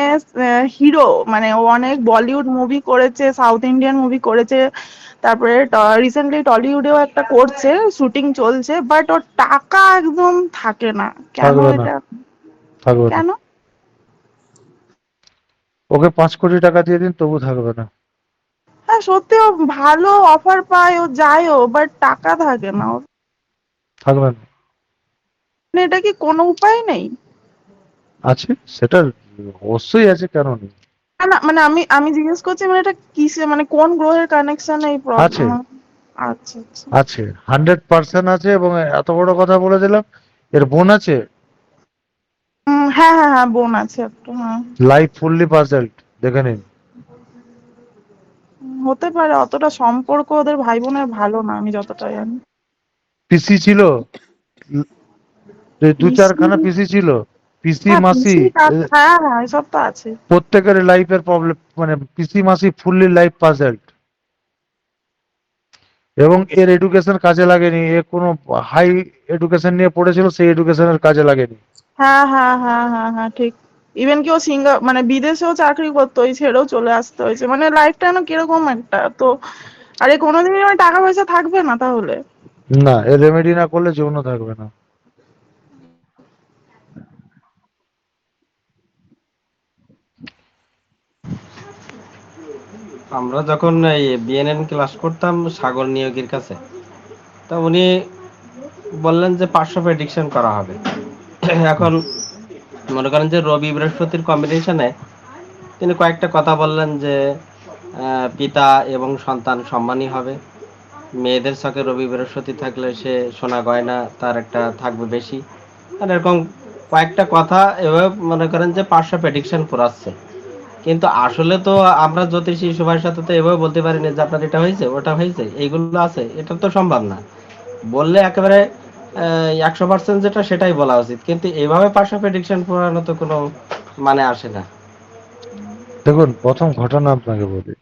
Speaker 11: হিরো, মানে ও অনেক বলিউড মুভি করেছে, সাউথ ইন্ডিয়ান মুভি করেছে, তারপরে রিসেন্টলি টলিউডেও একটা করছে, শুটিং চলছে, বাট ওর টাকা একদম থাকে না। কেন
Speaker 1: থাকবে না,
Speaker 11: এটা?
Speaker 1: থাকবে না।
Speaker 11: কেন?
Speaker 1: ওকে 5 কোটি টাকা দিয়ে দিন, তবু থাকবে না।
Speaker 11: হ্যাঁ সত্যি, ও ভালো অফার পায়, ও যায়ও, বাট টাকা থাকে না ওর।
Speaker 1: থাকবে না।
Speaker 11: মানে এটা কি কোনো উপায় নেই?
Speaker 1: আছে, সেটা অবশ্যই আছে, কেন নেই?
Speaker 11: না না, মানে আমি আমি জিজ্ঞেস করছি, মানে এটা কিসে, মানে কোন গ্রহের কানেকশন এই
Speaker 1: আছে,
Speaker 11: প্রবলেম? আচ্ছা আচ্ছা।
Speaker 1: আছে, 100% আছে। এবং এত বড় কথা বলে দিলাম, এর বোন আছে।
Speaker 11: হ্যাঁ হ্যাঁ হ্যাঁ, বোন আছে একটা, হ্যাঁ।
Speaker 1: লাইফ ফুললি পাজলড, দেখে নিন।
Speaker 11: হতে পারে, অতটা সম্পর্ক ওদের ভাই বোনের ভালো না, আমি যতটা জানি।
Speaker 1: পিসি ছিল, দু
Speaker 11: পিসি?
Speaker 1: চারখানা পিসি ছিল, পিসি
Speaker 11: হ্যাঁ
Speaker 1: মাসি,
Speaker 11: পিসি, হ্যাঁ হ্যাঁ, এসব তো আছে।
Speaker 1: প্রত্যেকের লাইফের প্রবলেম, মানে পিসি মাসি ফুললি লাইফ পাজলড। এবং এর এডুকেশন কাজে লাগেনি, এ কোনো হাই এডুকেশন নিয়ে পড়েছিল, সেই এডুকেশনের কাজে লাগেনি।
Speaker 11: হ্যাঁ হ্যাঁ হ্যাঁ হ্যাঁ হ্যাঁ, ঠিক। ইভেন কি ও মানে বিদেশেও চাকরি করতো, ওই ছেড়েও চলে আসতে হয়েছে, মানে লাইফটা যেন কিরকম একটা তো। আরে কোনোদিনই আমার টাকা পয়সা থাকবে না তাহলে?
Speaker 1: না, এর রেমেডি না করলে জীবনও থাকবে না।
Speaker 2: আমরা যখন এই বিএনএন ক্লাস করতাম সাগর নিয়োগীর কাছে, তা উনি বললেন যে 500 প্রেডিকশন করা হবে। এখন মনে করেন যে রবি বৃহস্পতির কম্বিনেশনে তিনি কয়েকটা কথা বললেন যে পিতা এবং সন্তান সম্মানী হবে, মেয়েদের ছকে রবি বৃহস্পতি থাকলে সে সোনা গয়না তার একটা থাকবে বেশি, আর এরকম কয়েকটা কথা এভাবে মনে করেন যে 500 প্রেডিকশন করাচ্ছে। কিন্তু আসলে তো আমরা জ্যোতিষী সবার সাথে তো এভাবে বলতে পারি না যে আপনার এটা হয়েছে ওটা হয়েছে এইগুলো আছে, এটা তো সম্ভব না। বললে একেবারে 100% যেটা সেটাই বলা উচিত, কিন্তু এভাবে পার্শ্ব প্রেডিকশন পড়ানো তো কোনো মানে আসে না।
Speaker 1: দেখুন, প্রথম ঘটনা আপনাকে বলি,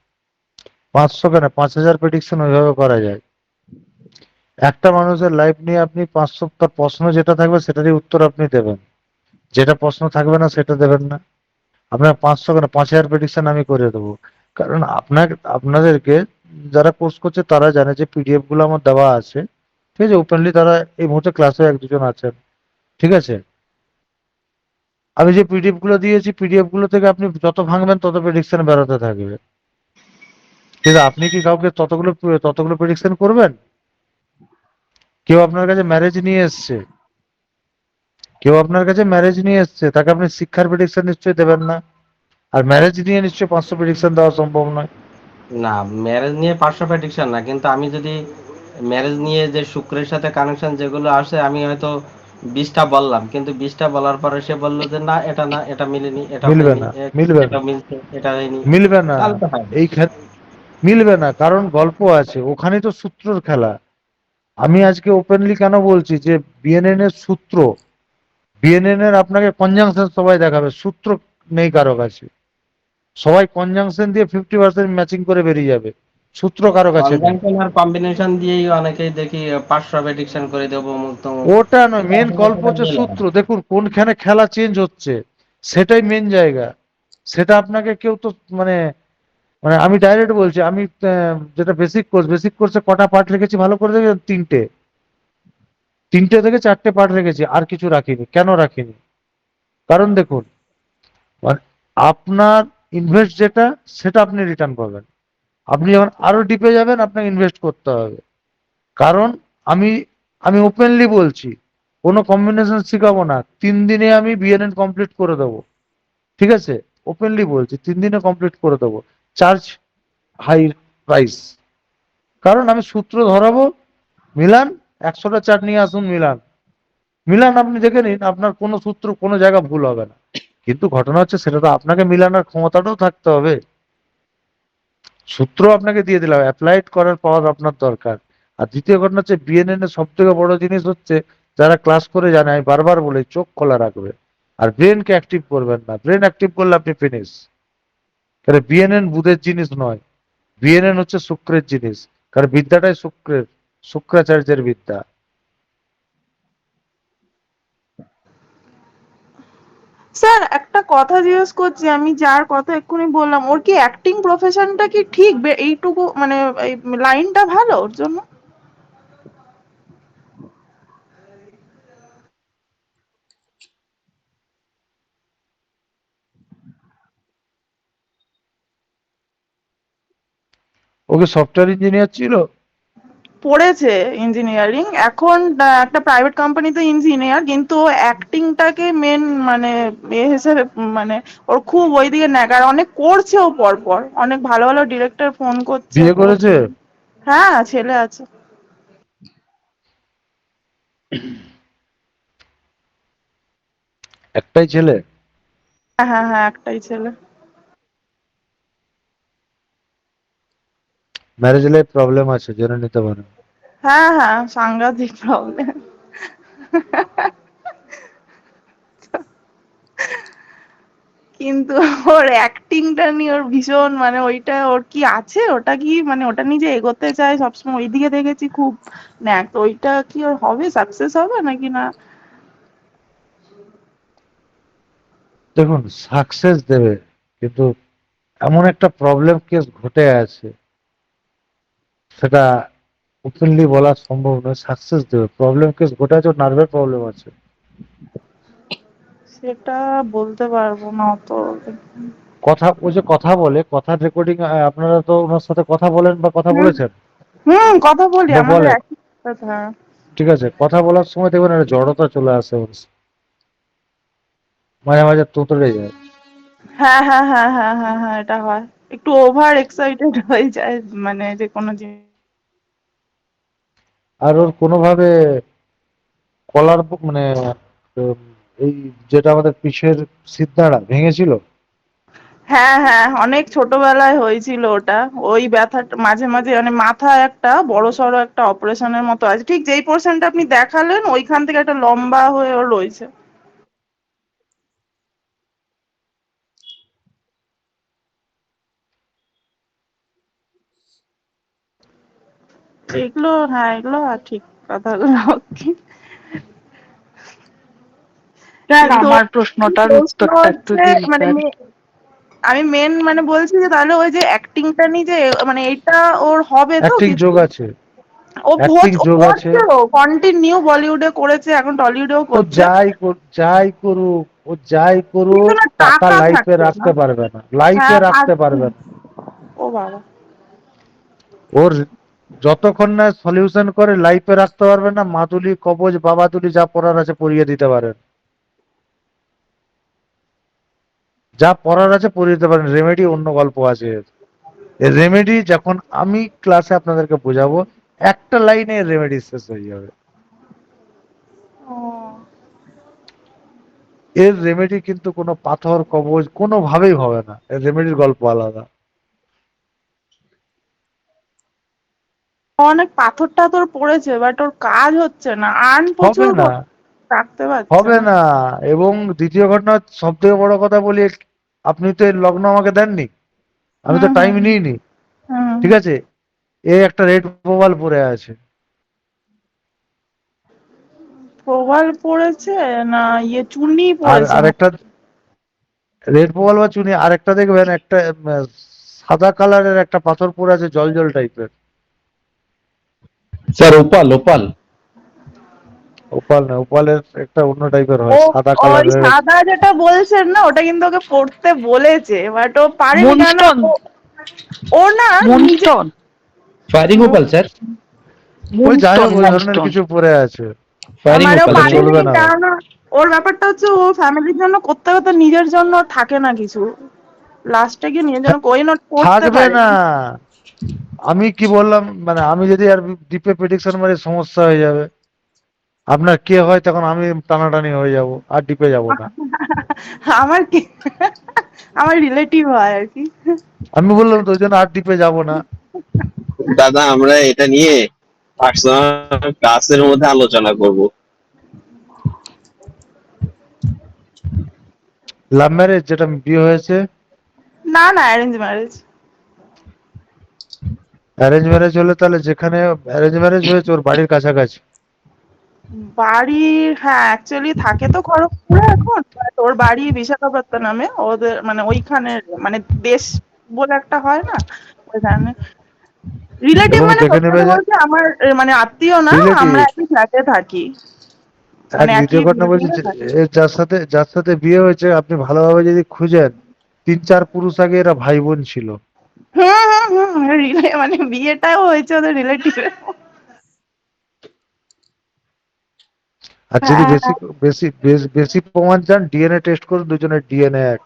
Speaker 1: 500 কেন 5000 প্রেডিকশন ওইভাবে করা যায়। একটা মানুষের লাইফ নিয়ে আপনি 500, তার প্রশ্ন যেটা থাকবে সেটারই উত্তর আপনি দেবেন, যেটা প্রশ্ন থাকবে না সেটা দেবেন না। আপনার 500 কেন 5000 প্রেডিকশন আমি করে দেবো। কারণ আপনাদেরকে যারা কোর্স করছে তারা জানে যে পিডিএফ গুলো আমার দেওয়া আছে, ঠিক আছে, ওপেনলি তারা এই মুহূর্তে ক্লাসে এক দুজন আছেন, ঠিক আছে। আমি যে পিডিএফ গুলো দিয়েছি, পিডিএফ গুলো থেকে আপনি যত ভাঙবেন তত প্রেডিকশন বেরোতে থাকবে। কিন্তু আপনি কি কাউকে ততগুলো প্রেডিকশন করবেন? কেউ আপনার কাছে ম্যারেজ নিয়ে এসছে, তাকে আপনি শিক্ষার প্রেডিকশন নিশ্চয়ই দেবেন না। আর ম্যারেজ নিয়ে নিশ্চয়ই 500 প্রেডিকশন দেওয়া সম্ভব নয়।
Speaker 2: না, ম্যারেজ নিয়ে পার্শ্ব প্রেডিকশন না, কিন্তু আমি যদি ম্যারেজ নিয়ে যে শুক্রের সাথে কানেকশন যেগুলো আসে আমি হয়তো 20টা বললাম, কিন্তু 20টা বলার পরে সে বললো যে না এটা না, এটা মিলেনি, এটা
Speaker 1: মিলবে
Speaker 2: হয়নি,
Speaker 1: না, মিলবে
Speaker 2: এটা
Speaker 1: না,
Speaker 2: মিলছে, এটা হয়নি,
Speaker 1: মিলবে না।
Speaker 2: তাহলে তো হয় না।
Speaker 1: এইখানে মিলবে না, কারণ গল্প আছে, ওখানেই তো সূত্রর খেলা। আমি আজকে ওপেনলি কেন বলছি যে বিএনএন এর সূত্র, বিএনএন এর আপনাকে কনজাংশন সবাই দেখাবে, সূত্র নেই কারো কাছে। সবাই কনজাংশন দিয়ে 50% ম্যাচিং করে বেরিয়ে যাবে, সূত্র কারো কাছে নেই।
Speaker 2: কনজাংশন আর কম্বিনেশন দিয়েই অনেকেই দেখি পার্শ্ব প্রেডিকশন করে দেবো অমুক তমুক,
Speaker 1: ওটা নয়,
Speaker 2: কিন্তু
Speaker 1: মেন
Speaker 2: আসলে
Speaker 1: গল্প
Speaker 2: সেটা
Speaker 1: হচ্ছে
Speaker 2: মিলে না।
Speaker 1: সূত্র। দেখুন কোনখানে খেলা চেঞ্জ হচ্ছে, সেটাই মেন জায়গা। সেটা আপনাকে কেউ তো মানে মানে আমি ডাইরেক্ট বলছি, আমি যেটা বেসিক কোর্সে কটা পার্ট রেখেছি ভালো করে দেখবেন, তিনটে থেকে চারটে পার্ট রেখেছি, আর কিছু রাখিনি। কেন রাখিনি? কারণ দেখুন, মানে আপনার ইনভেস্ট যেটা, সেটা আপনি রিটার্ন পাবেন। আপনি যখন আরো ডিপে যাবেন আপনাকে ইনভেস্ট করতে হবে। কারণ আমি আমি ওপেনলি বলছি, কোনো কম্বিনেশন শিখাবো না, 3 দিনে আমি বিএনএন কমপ্লিট করে দেবো, ঠিক আছে। ওপেনলি বলছি 3 দিনে কমপ্লিট করে দেবো, চার্জ হাই প্রাইস। কারণ আমি সূত্র ধরাবো, মিলান, 100টা চার্ট নিয়ে আসুন, মিলান, মিলান আপনি দেখে নিন, আপনার কোনো সূত্র কোনো জায়গা ভুল হবে না। কিন্তু ঘটনা হচ্ছে সেটা তো আপনাকে মিলানোর ক্ষমতাটাও থাকতে হবে। সূত্র আপনাকে দিয়ে দিলাম, অ্যাপ্লাইড করার পাওয়ার আপনার দরকার। আর দ্বিতীয় ঘটনা হচ্ছে বিএনএন এর সব থেকে বড় জিনিস হচ্ছে, যারা ক্লাস করে জানে, আমি বারবার বলি, চোখ খোলা রাখবে আর ব্রেনকে অ্যাক্টিভ করবেন না। ব্রেন অ্যাক্টিভ করলে আপনি ফিনিশ। কারণ বিএনএন বুধের জিনিস নয়, বিএনএন হচ্ছে শুক্রের জিনিস। কারণ বিদ্যাটাই শুক্রের, শুক্রাচার্যের বিদ্যা।
Speaker 11: স্যার একটা কথা জিজ্ঞেস করছি, আমি যার কথা এক্ষুনি বললাম, ওর কি অ্যাক্টিং প্রফেশনটা কি ঠিক এইটুকু মানে এই লাইনটা ভালো ওর জন্য?
Speaker 1: ওকে সফটওয়্যার ইঞ্জিনিয়ার ছিল।
Speaker 11: পড়েছে ইঞ্জিনিয়ারিং, এখন একটা প্রাইভেট কোম্পানিতে ইঞ্জিনিয়ার, কিন্তু অ্যাক্টিংটাকে মেন মানে হিসেবে মানে ওর খুব ওইদিকে ন্যাক, আর অনেক করছেও পরপর, অনেক ভালো ভালো ডিরেক্টর ফোন করছে
Speaker 1: বিয়ে করেছে?
Speaker 11: করছে। হ্যাঁ ছেলে আছে।
Speaker 1: একটাই ছেলে?
Speaker 11: হ্যাঁ হ্যাঁ হ্যাঁ, একটাই ছেলে।
Speaker 1: ম্যারেজ লাইফ প্রবলেম আছে, জেনে নিতে পারেন।
Speaker 11: হ্যাঁ হ্যাঁ, সাংঘাতিক প্রবলেম। কিন্তু ওর অ্যাক্টিংটা নিয়ে ওর ভীষণ মানে ওইটা ওর কি আছে, ওটা কি মানে ওটা নিয়ে যে এগোতে চায় সবসময়, ওইদিকে দেখেছি খুব ন্যাক। তো ওইটা কি ওর হবে, সাকসেস হবে নাকি না?
Speaker 1: দেখুন, সাকসেস দেবে, কিন্তু এমন একটা প্রবলেম কেস ঘটে আছে, সেটা ওপেনলি বলা সম্ভব নয়। সাকসেস দেবে, প্রবলেম কেস ঘটে আছে, নার্ভের প্রবলেম আছে।
Speaker 11: সেটা বলতে পারবো না অত।
Speaker 1: কথা, ও যে কথা বলে, কথার রেকর্ডিং, আপনারা তো ওনার সাথে কথা বলেন বা কথা
Speaker 11: হুম
Speaker 1: বলেছেন
Speaker 11: হুম, কথা বলি,
Speaker 1: বা
Speaker 11: আমাদের
Speaker 1: বলেন,
Speaker 11: একই কথা।
Speaker 1: ঠিক আছে। কথা বলার সময় দেখবেন একটা জড়তা চলে আসে ওর, মাঝে মাঝে তোতড়ে যায়।
Speaker 11: হ্যাঁ হ্যাঁ হ্যাঁ হ্যাঁ হ্যাঁ হ্যাঁ, এটা হয়। একটু ওভার এক্সাইটেড হয়ে যায় মানে যে কোনো জিনিস।
Speaker 1: আর ওর কোনোভাবে কলার উম, এই যেটা আমাদের পিঠের সিদ্ধাড়া ভেঙেছিল,
Speaker 11: হ্যাঁ হ্যাঁ, অনেক ছোটবেলায় হয়েছিল ওটা। ওই ব্যথাটা মাঝে মাঝে মানে মাথায় একটা বড়সড় একটা অপারেশনের মতো আছে, ঠিক যেই পোর্শনটা আপনি দেখালেন ওইখান থেকে একটা লম্বা হয়ে ওর রয়েছে। এগুলো হ্যাঁ, এগুলো ঠিক কথাগুলো কি,
Speaker 10: স্যার
Speaker 11: কিন্তু
Speaker 10: আমার
Speaker 11: ওর
Speaker 10: প্রশ্নটার
Speaker 11: প্রশ্ন
Speaker 10: উত্তরটা একটু
Speaker 11: হচ্ছে
Speaker 10: দিন
Speaker 11: মানে
Speaker 10: স্যার।
Speaker 11: আমি মেন মানে বলছি যে তাহলে ওই যে অ্যাক্টিংটা নিয়ে যে মানে এটা ওর হবে তো
Speaker 1: অ্যাক্টিং
Speaker 11: কিছু,
Speaker 1: যোগ আছে,
Speaker 11: ও
Speaker 1: অ্যাক্টিং
Speaker 11: ও
Speaker 1: যোগ আছে।
Speaker 11: করছে, ও কন্টিনিউ বলিউডে করেছে, এখন টলিউডেও
Speaker 1: ও
Speaker 11: করছে,
Speaker 1: যাই করুক, ও যাই
Speaker 11: কিন্তু
Speaker 1: করুক,
Speaker 11: না
Speaker 1: টাকা
Speaker 11: টাকা
Speaker 1: লাইফে
Speaker 11: থাকছে না।
Speaker 1: রাখতে পারবে না, লাইফে
Speaker 11: হ্যাঁ
Speaker 1: রাখতে
Speaker 11: থাকছে।
Speaker 1: পারবে না।
Speaker 11: ও বাবা।
Speaker 1: ওর যতক্ষণ না সলিউশন করে লাইফে রাখতে পারবে না, মাদুলি কবজ বাবাদুলি যা পড়ার আছে পড়িয়ে দিতে পারেন, যা পড়ার আছে পড়িয়ে দিতে পারেন। রেমেডি অন্য গল্প আছে। রেমেডি যখন আমি ক্লাসে আপনাদেরকে বোঝাবো, একটা লাইনে রেমেডি শেষ হয়ে যাবে।
Speaker 11: ও
Speaker 1: এর রেমেডি কিন্তু কোনো পাথর কবজ কোনোভাবেই হবে না, এর রেমেডির গল্প আলাদা।
Speaker 11: অনেক পাথর টাথর পড়েছে, বাট ওর কাজ হচ্ছে না, আর্ন
Speaker 1: হবে
Speaker 11: প্রচুর
Speaker 1: না,
Speaker 11: রাখতে পারছে
Speaker 1: হবে
Speaker 11: না।
Speaker 1: না। এবং দ্বিতীয় ঘটনা, সব থেকে বড় কথা বলি, আপনি তো এর লগ্ন আমাকে দেননি, আমি তো
Speaker 11: হুম
Speaker 1: টাইম
Speaker 11: হুম
Speaker 1: নিইনি।
Speaker 11: হুম।
Speaker 1: ঠিক আছে, এ একটা রেড প্রবাল পরে আছে।
Speaker 11: প্রবাল পড়েছে না, ইয়ে চুনি
Speaker 1: আর
Speaker 11: পড়েছে না?
Speaker 1: আরেকটা রেড প্রবাল বা চুনি, আরেকটা দেখবেন একটা সাদা কালারের একটা পাথর পরে আছে, জল জল টাইপের।
Speaker 4: Sir opal opal.
Speaker 1: ওপাল না, ওপালের একটা অন্য টাইপের
Speaker 11: ও
Speaker 1: হয়, সাদা
Speaker 11: ওই
Speaker 1: কালারের।
Speaker 11: সাদা যেটা বলছেন না, ওটা কিন্তু ওকে পড়তে বলেছে, বাট ও পারেনি, কেন
Speaker 10: মুনস্টোন।
Speaker 11: ও না নিজে।
Speaker 10: মুনস্টোন।
Speaker 4: ফায়ারিং ওপাল স্যার,
Speaker 1: ওই যাই
Speaker 10: মুনস্টোন।
Speaker 1: হোক, ওই ধরনের
Speaker 10: মুনস্টোন।
Speaker 1: কিছু পরে আছে।
Speaker 4: ফায়ারিং
Speaker 11: মানে ও
Speaker 4: ওপাল
Speaker 1: ওটা
Speaker 4: আমি
Speaker 11: পারেনি,
Speaker 1: চলবে
Speaker 4: বলছি।
Speaker 1: না।
Speaker 11: কেননা ওর ব্যাপারটা হচ্ছে ও ফ্যামিলির জন্য করতে করতে নিজের জন্য ওর থাকে না কিছু, লাস্টে গিয়ে নিজের জন্য কোই নোট করতে
Speaker 1: থাকবে
Speaker 11: পারে।
Speaker 1: না। আমি কি বললাম, মানে আমি যদি আর ডিপে প্রেডিকশন মারি সমস্যা হয়ে যাবে। আপনার কে হয় তখন আমি টানাটানি হয়ে যাব, আর ডিপে যাব না।
Speaker 11: আমার কি, আমার রিলেটিভ হয় আর কি।
Speaker 1: আমি বললাম তো, ওই জন্য আর ডিপে যাব না।
Speaker 9: দাদা আমরা এটা নিয়ে পার্সোনাল ক্লাসের মধ্যে আলোচনা করব।
Speaker 1: লাভ ম্যারেজ যেটা বিয়ে হয়েছে,
Speaker 11: না না, অ্যারেঞ্জ ম্যারেজ।
Speaker 1: অ্যারেঞ্জ ম্যারেজ হলে তাহলে যেখানে অ্যারেঞ্জ ম্যারেজ হয়েছে ওর বাড়ির কাছাকাছি।
Speaker 11: বাড়ি, হ্যাঁ অ্যাকচুয়ালি থাকে তো খড়গপুরে এখন, but ওর বাড়ি বিশাখাপত্তনমে, ওদের মানে ওইখানে মানে দেশ বলে একটা হয় না, ওইখানে। রিলেটিভ
Speaker 1: এবং
Speaker 11: মানে
Speaker 1: দেখে
Speaker 11: সত্যি
Speaker 1: নেবে
Speaker 11: কথা
Speaker 1: যে
Speaker 11: বলতে আমার মানে আত্মীয় না,
Speaker 1: রিলেটিভ।
Speaker 11: আমরা একই ফ্ল্যাটে থাকি,
Speaker 1: এক
Speaker 11: মানে
Speaker 1: দ্বিতীয়
Speaker 11: একই
Speaker 1: ঘটনা
Speaker 11: বিল্ডিং
Speaker 1: বলছি,
Speaker 11: এ থাকি।
Speaker 1: যার সাথে বিয়ে হয়েছে, আপনি ভালোভাবে যদি খুঁজেন, 3-4 পুরুষ আগে এরা ভাই বোন ছিল।
Speaker 11: মানে বিয়েটাও হয়েছে ওদের রিলেটিভে।
Speaker 1: আর যদি
Speaker 11: হ্যাঁ,
Speaker 1: বেশি বেশি বেশি প্রমাণ চান, ডিএনএ টেস্ট করুন, দুজনের ডিএনএ এক।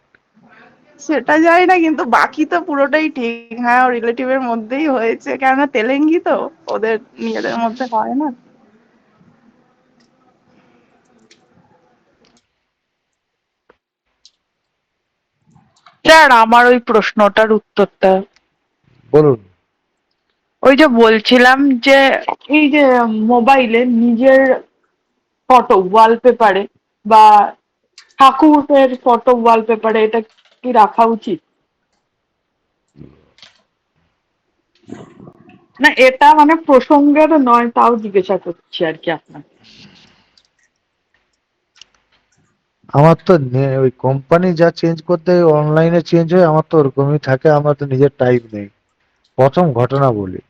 Speaker 11: সেটা যায় না, কিন্তু বাকি তো পুরোটাই ঠিক। হ্যাঁ, রিলেটিভের মধ্যেই হয়েছে, কেননা তেলেঙ্গি তো, ওদের নিজেদের মধ্যে হয় না।
Speaker 10: স্যার আমার ওই প্রশ্নটার উত্তরটা,
Speaker 1: বলুন।
Speaker 10: ওই যে বলছিলাম যে এই যে মোবাইলে নিজের ফটো ওয়ালপেপারে বা ঠাকুরের ফটো ওয়ালপেপারে, এটা কি রাখা উচিত? না এটা মানে প্রসঙ্গের নয়, তাও জিজ্ঞাসা করছি আর কি আপনাকে।
Speaker 1: আমার তো ওই কোম্পানি যা চেঞ্জ করতে অনলাইনে চেঞ্জ হয়, আমার তো ওরকমই থাকে, আমার তো নিজের টাইপ নেই। প্রথম ঘটনা বলি,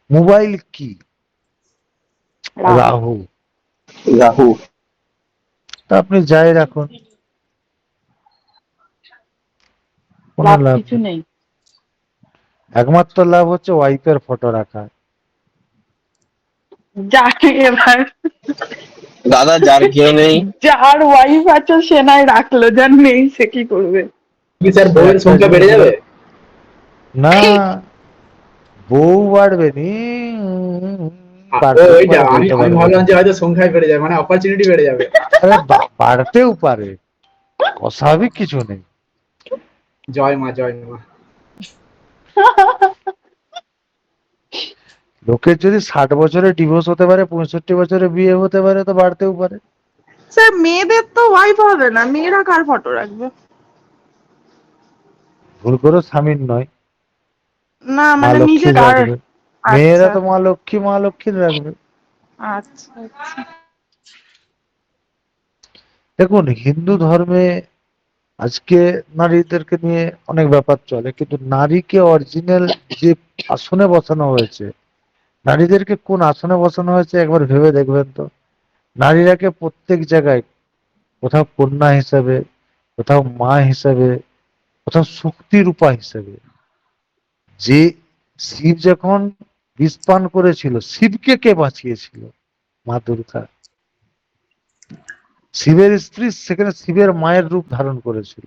Speaker 1: মোবাইল কি?
Speaker 10: রাহু।
Speaker 1: রাহু।
Speaker 9: রাহু।
Speaker 1: তা আপনি যাই রাখুন, কোনো
Speaker 10: লাভ
Speaker 1: লাভ
Speaker 10: কিছু
Speaker 1: নেই।
Speaker 10: নেই।
Speaker 1: একমাত্র লাভ হচ্ছে ওয়াইফের ফটো রাখা।
Speaker 10: যার এবার
Speaker 9: দাদা যার কেউ নেই,
Speaker 10: যার ওয়াইফ আছে সে নাই রাখলো, যার নেই সে কি করবে?
Speaker 4: কি স্যার
Speaker 1: সে
Speaker 4: বউয়ের
Speaker 1: একটা
Speaker 4: সংখ্যা
Speaker 1: জিনিস
Speaker 4: বেড়ে যাবে?
Speaker 1: না, বউ বাড়বে নি, বাড়তেও
Speaker 4: ওইটা
Speaker 1: পারে,
Speaker 4: আমি
Speaker 1: বলতে
Speaker 4: আমি
Speaker 1: পারবো না।
Speaker 4: ভাবলাম যে হয়তো সংখ্যায় বেড়ে যাবে, মানে অপরচুনিটি বেড়ে যাবে।
Speaker 1: আরে বাড়তেও পারে, অস্বাভাবিক কিছু নেই।
Speaker 4: জয় মা, জয় মা।
Speaker 1: লোকের যদি 60 বছরে ডিভোর্স হতে পারে, 65 বছরে বিয়ে হতে পারে, তো বাড়তেও পারে।
Speaker 11: স্যার মেয়েদের তো ওয়াইফ হবে না, মেয়েরা কার ফটো রাখবে?
Speaker 1: ভুল করে স্বামীর নয়,
Speaker 11: না
Speaker 1: মা
Speaker 11: মানে
Speaker 1: লক্ষ্মীর
Speaker 11: নিজের আর।
Speaker 1: রাখবে। মেয়েরা
Speaker 11: আচ্ছা
Speaker 1: তো মা লক্ষ্মী, মা লক্ষ্মীর রাখবে।
Speaker 11: আচ্ছা আচ্ছা।
Speaker 1: দেখুন, হিন্দু ধর্মে আজকে নারীদেরকে নিয়ে অনেক ব্যাপার চলে, কিন্তু নারীকে অরিজিনাল যে আসনে বসানো হয়েছে, নারীদেরকে কোন আসনে বসানো হয়েছে একবার ভেবে দেখবেন তো। নারীরাকে প্রত্যেক জায়গায়, কোথাও কন্যা হিসাবে, কোথাও মা হিসাবে, কোথাও শক্তি রূপা হিসাবে। যে শিব যখন বিষ পান করেছিল, শিবকে কে বাঁচিয়েছিল? মা দুর্গা। শিবের স্ত্রী সেখানে শিবের মায়ের রূপ ধারণ করেছিল।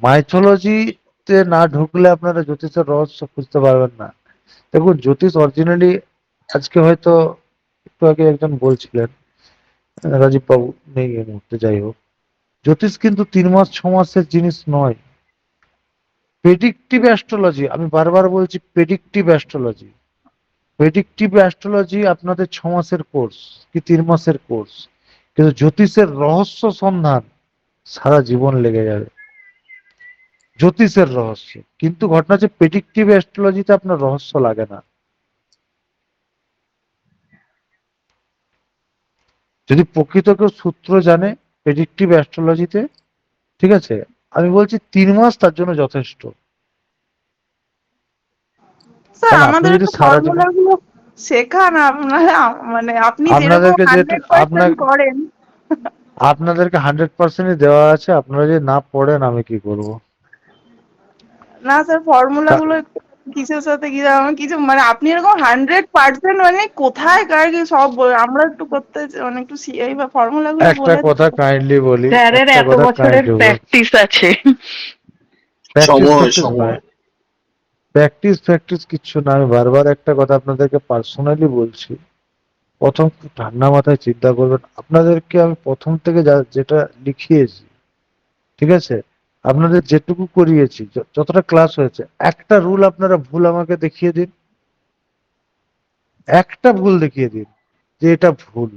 Speaker 1: মাইথোলজিতে না ঢুকলে আপনারা জ্যোতিষের রহস্য খুঁজতে পারবেন না। দেখুন, জ্যোতিষ অরিজিনালি আজকে হয়তো একটু আগে একজন বলছিলেন, রাজীব বাবু নেই এই মুহূর্তে, যাই হোক, জ্যোতিষ কিন্তু 3 মাস 6 মাসের জিনিস নয়। প্রেডিক্টিভ অ্যাস্ট্রোলজি, আমি বারবার বলছি প্রেডিক্টিভ অ্যাস্ট্রোলজি। প্রেডিক্টিভ অ্যাস্ট্রোলজি আপনাদের 6 মাসের কোর্স কি 3 মাসের কোর্স, কিন্তু জ্যোতিষের রহস্য সন্ধান সারা জীবন লেগে যাবে। জ্যোতিষের রহস্য, কিন্তু ঘটনা হচ্ছে প্রেডিক্টিভ অ্যাস্ট্রোলজিতে আপনার রহস্য লাগে না। যদি প্রকৃত কেউ সূত্র জানে প্রেডিক্টিভ অ্যাস্ট্রোলজিতে, ঠিক আছে, আমি বলছি 3 মাস তার জন্য যথেষ্ট।
Speaker 11: স্যার
Speaker 1: কারণ আপনি
Speaker 11: আমাদের
Speaker 1: যদি
Speaker 11: একটু
Speaker 1: সারা জীবন,
Speaker 11: ফর্মুলা গুলো শেখান আপনারা, মানে আপনি যেরকম
Speaker 1: আপনাদেরকে যেটা
Speaker 11: 100% করেন।
Speaker 1: আপনাদেরকে 100%ই দেওয়া আছে, আপনারা যদি না পড়েন আমি কি করব?
Speaker 11: না স্যার ফর্মুলা গুলো একটু কিসের সাথে কি আমার কিছু মানে আপনি এরকম 100% মানে কোথায় কার কি সব আমরা একটু করতে মানে একটু এই ফর্মুলা গুলো
Speaker 1: একটা
Speaker 11: বলে
Speaker 1: কথা কাইন্ডলি বলি,
Speaker 10: স্যারের
Speaker 1: একটা
Speaker 10: এত
Speaker 1: কথা
Speaker 10: বছরের
Speaker 1: কাইন্ডলি বলি।
Speaker 10: প্র্যাকটিস আছে।
Speaker 1: প্র্যাকটিস
Speaker 8: সময়
Speaker 1: প্র্যাকটিস
Speaker 8: সময়
Speaker 1: নয়, প্র্যাকটিস প্র্যাকটিস কিচ্ছু না। আমি বারবার একটা কথা আপনাদেরকে পার্সোনালি বলছি। প্রথম খুব ঠান্ডা মাথায় চিন্তা করবেন, আপনাদেরকে আমি প্রথম থেকে যেটা লিখিয়েছি, ঠিক আছে, আপনাদের যেটুকু করিয়েছি, যতটা ক্লাস হয়েছে, একটা রুল আপনারা ভুল আমাকে দেখিয়ে দিন। একটা ভুল দেখিয়ে দিন যে এটা ভুল,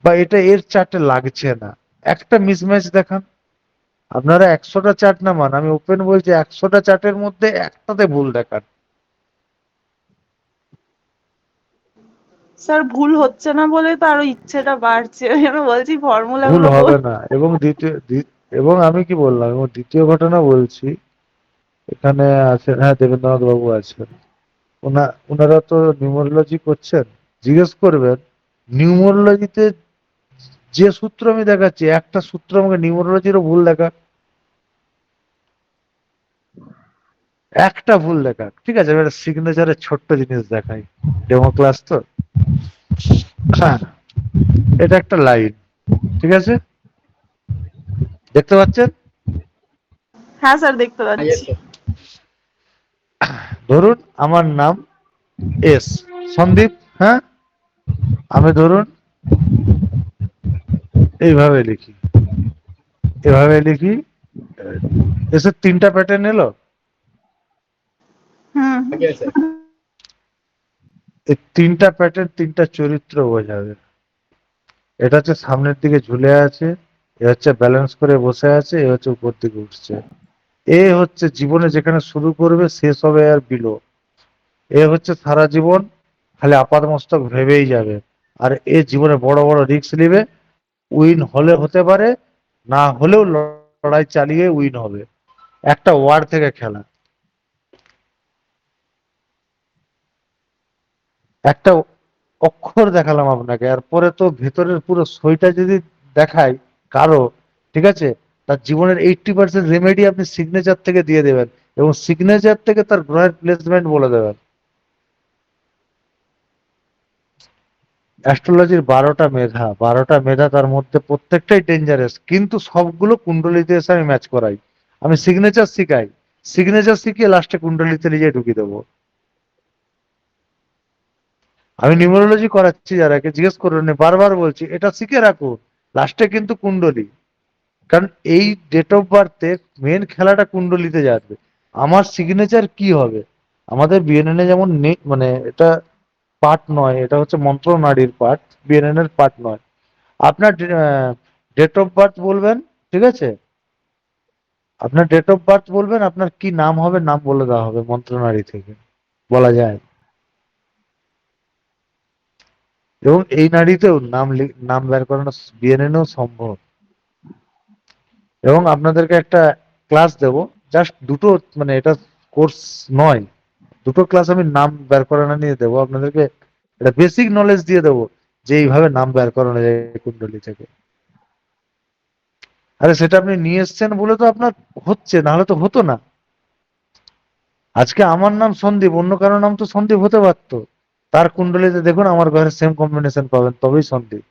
Speaker 1: বা এটা এর চার্টে লাগছে না। একটা মিসম্যাচ দেখান। আপনারা 100টা চার্ট না মান, আমি ওপেন বলছি 100টা চার্টের মধ্যে একটাতে ভুল দেখান।
Speaker 11: স্যার ভুল হচ্ছে না বলে তো আরো ইচ্ছেটা বাড়ছে, ওই জন্য বলছি ফর্মুলা
Speaker 1: ভুল
Speaker 11: গুলো বল।
Speaker 1: হবে না। এবং এবং আমি কি বললাম, এবং দ্বিতীয় ঘটনা বলছি, এখানে আছেন, হ্যাঁ, দেবেন্দ্রনাথ বাবু আছেন, ওনারা তো নিউমোলজি করছেন। জিজ্ঞেস করবেন নিউমোলজিতে যে সূত্র আমি দেখাচ্ছি, একটা সূত্র আমাকে নিউমোলজিরও ভুল দেখা, একটা ভুল দেখা। ঠিক আছে, আমি একটা সিগনেচারের ছোট্ট জিনিস দেখাই, ডেমো ক্লাস তো। হ্যাঁ, এটা একটা লাইন, ঠিক আছে, দেখতে পাচ্ছেন?
Speaker 11: হ্যাঁ স্যার দেখতে পাচ্ছি।
Speaker 1: ধরুন আমার নাম এস, সন্দীপ, হ্যাঁ, আমি ধরুন এইভাবে লিখি, এভাবে লিখি, এসের 3টা প্যাটার্ন এলো।
Speaker 11: হুম।
Speaker 1: এই 3টা প্যাটার্ন 3টা চরিত্র বোঝাবে। এটা হচ্ছে সামনের দিকে ঝুলে আছে, এ হচ্ছে ব্যালেন্স করে বসে আছে, এ হচ্ছে উপর দিকে উঠছে। এ হচ্ছে জীবনে যেখানে শুরু করবে শেষ হবে আর বিলো। এ হচ্ছে সারা জীবন খালি আপাদমস্তক ভেবেই যাবে। আর এ জীবনে বড় বড় রিস্ক নেবে, উইন হলে হতে পারে, না হলেও লড়াই চালিয়ে উইন হবে। একটা ওয়ার্ড থেকে খেলা। একটা অক্ষর দেখালাম আপনাকে, এরপরে তো ভেতরের পুরো সইটা যদি দেখাই কারো, ঠিক আছে, তার জীবনের 80% রেমেডি আপনি সিগনেচার থেকে দিয়ে দেবেন, এবং সিগনেচার থেকে তার গ্রহের প্লেসমেন্ট বলে দেবেন। অ্যাস্ট্রোলজির 12টা মেধা, তার মধ্যে প্রত্যেকটাই ডেঞ্জারাস, কিন্তু সবগুলো কুণ্ডলিতে এসে আমি ম্যাচ করাই। আমি সিগনেচার শিখাই, সিগনেচার শিখিয়ে লাস্টে কুণ্ডলিতে নিজে ঢুকিয়ে দেবো। আমি নিউমেরোলজি করাচ্ছি যারাকে, জিজ্ঞেস করুন, বারবার বলছি এটা শিখে রাখুন, লাস্টে কিন্তু কুণ্ডলী। কারণ এই ডেট অফ বার্থে মেন খেলাটা কুণ্ডলিতে যাবে। আমার সিগনেচার কি হবে? আমাদের বিএনএন এ যেমন মানে এটা পার্ট নয়, এটা হচ্ছে মন্ত্র নারীর পার্ট, বিএনএন এর পার্ট নয়। আপনার ডেট অফ বার্থ বলবেন, ঠিক আছে, আপনার ডেট অফ বার্থ বলবেন, আপনার কি নাম হবে নাম বলে দেওয়া হবে মন্ত্রনারী থেকে, বলা যায়। এবং এই নারীতেও নাম বের করানো বিএনএনও সম্ভব। এবং আপনাদেরকে একটা ক্লাস দেব, জাস্ট দুটো, মানে এটা কোর্স নয়, দুটো ক্লাস আমি নাম বের করানো নিয়ে দেবো আপনাদেরকে, একটা বেসিক নলেজ দিয়ে দেবো যে এইভাবে নাম বের করানো যায় কুণ্ডলী থেকে। আরে সেটা আপনি নিয়ে এসছেন বলে তো আপনার হচ্ছে, নাহলে তো হতো না। আজকে আমার নাম সন্দীপ, অন্য কারো নাম তো সন্দীপ হতে পারতো, তার কুণ্ডলীতে দেখুন আমার ঘরে সেম কম্বিনেশন পাবেন, তবেই সন্দীপ।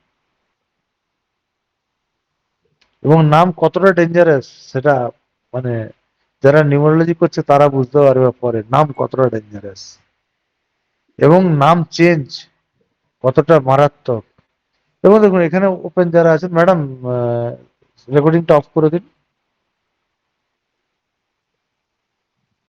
Speaker 1: এবং নাম কতটা ডেঞ্জারাস সেটা মানে যারা নিউমারোলজি করছে তারা বুঝতে পারবে পরে নাম কতটা ডেঞ্জারাস, এবং নাম চেঞ্জ কতটা মারাত্মক। এবং দেখুন এখানে ওপেন যারা আছেন, ম্যাডাম রেকর্ডিংটা অফ করে দিন।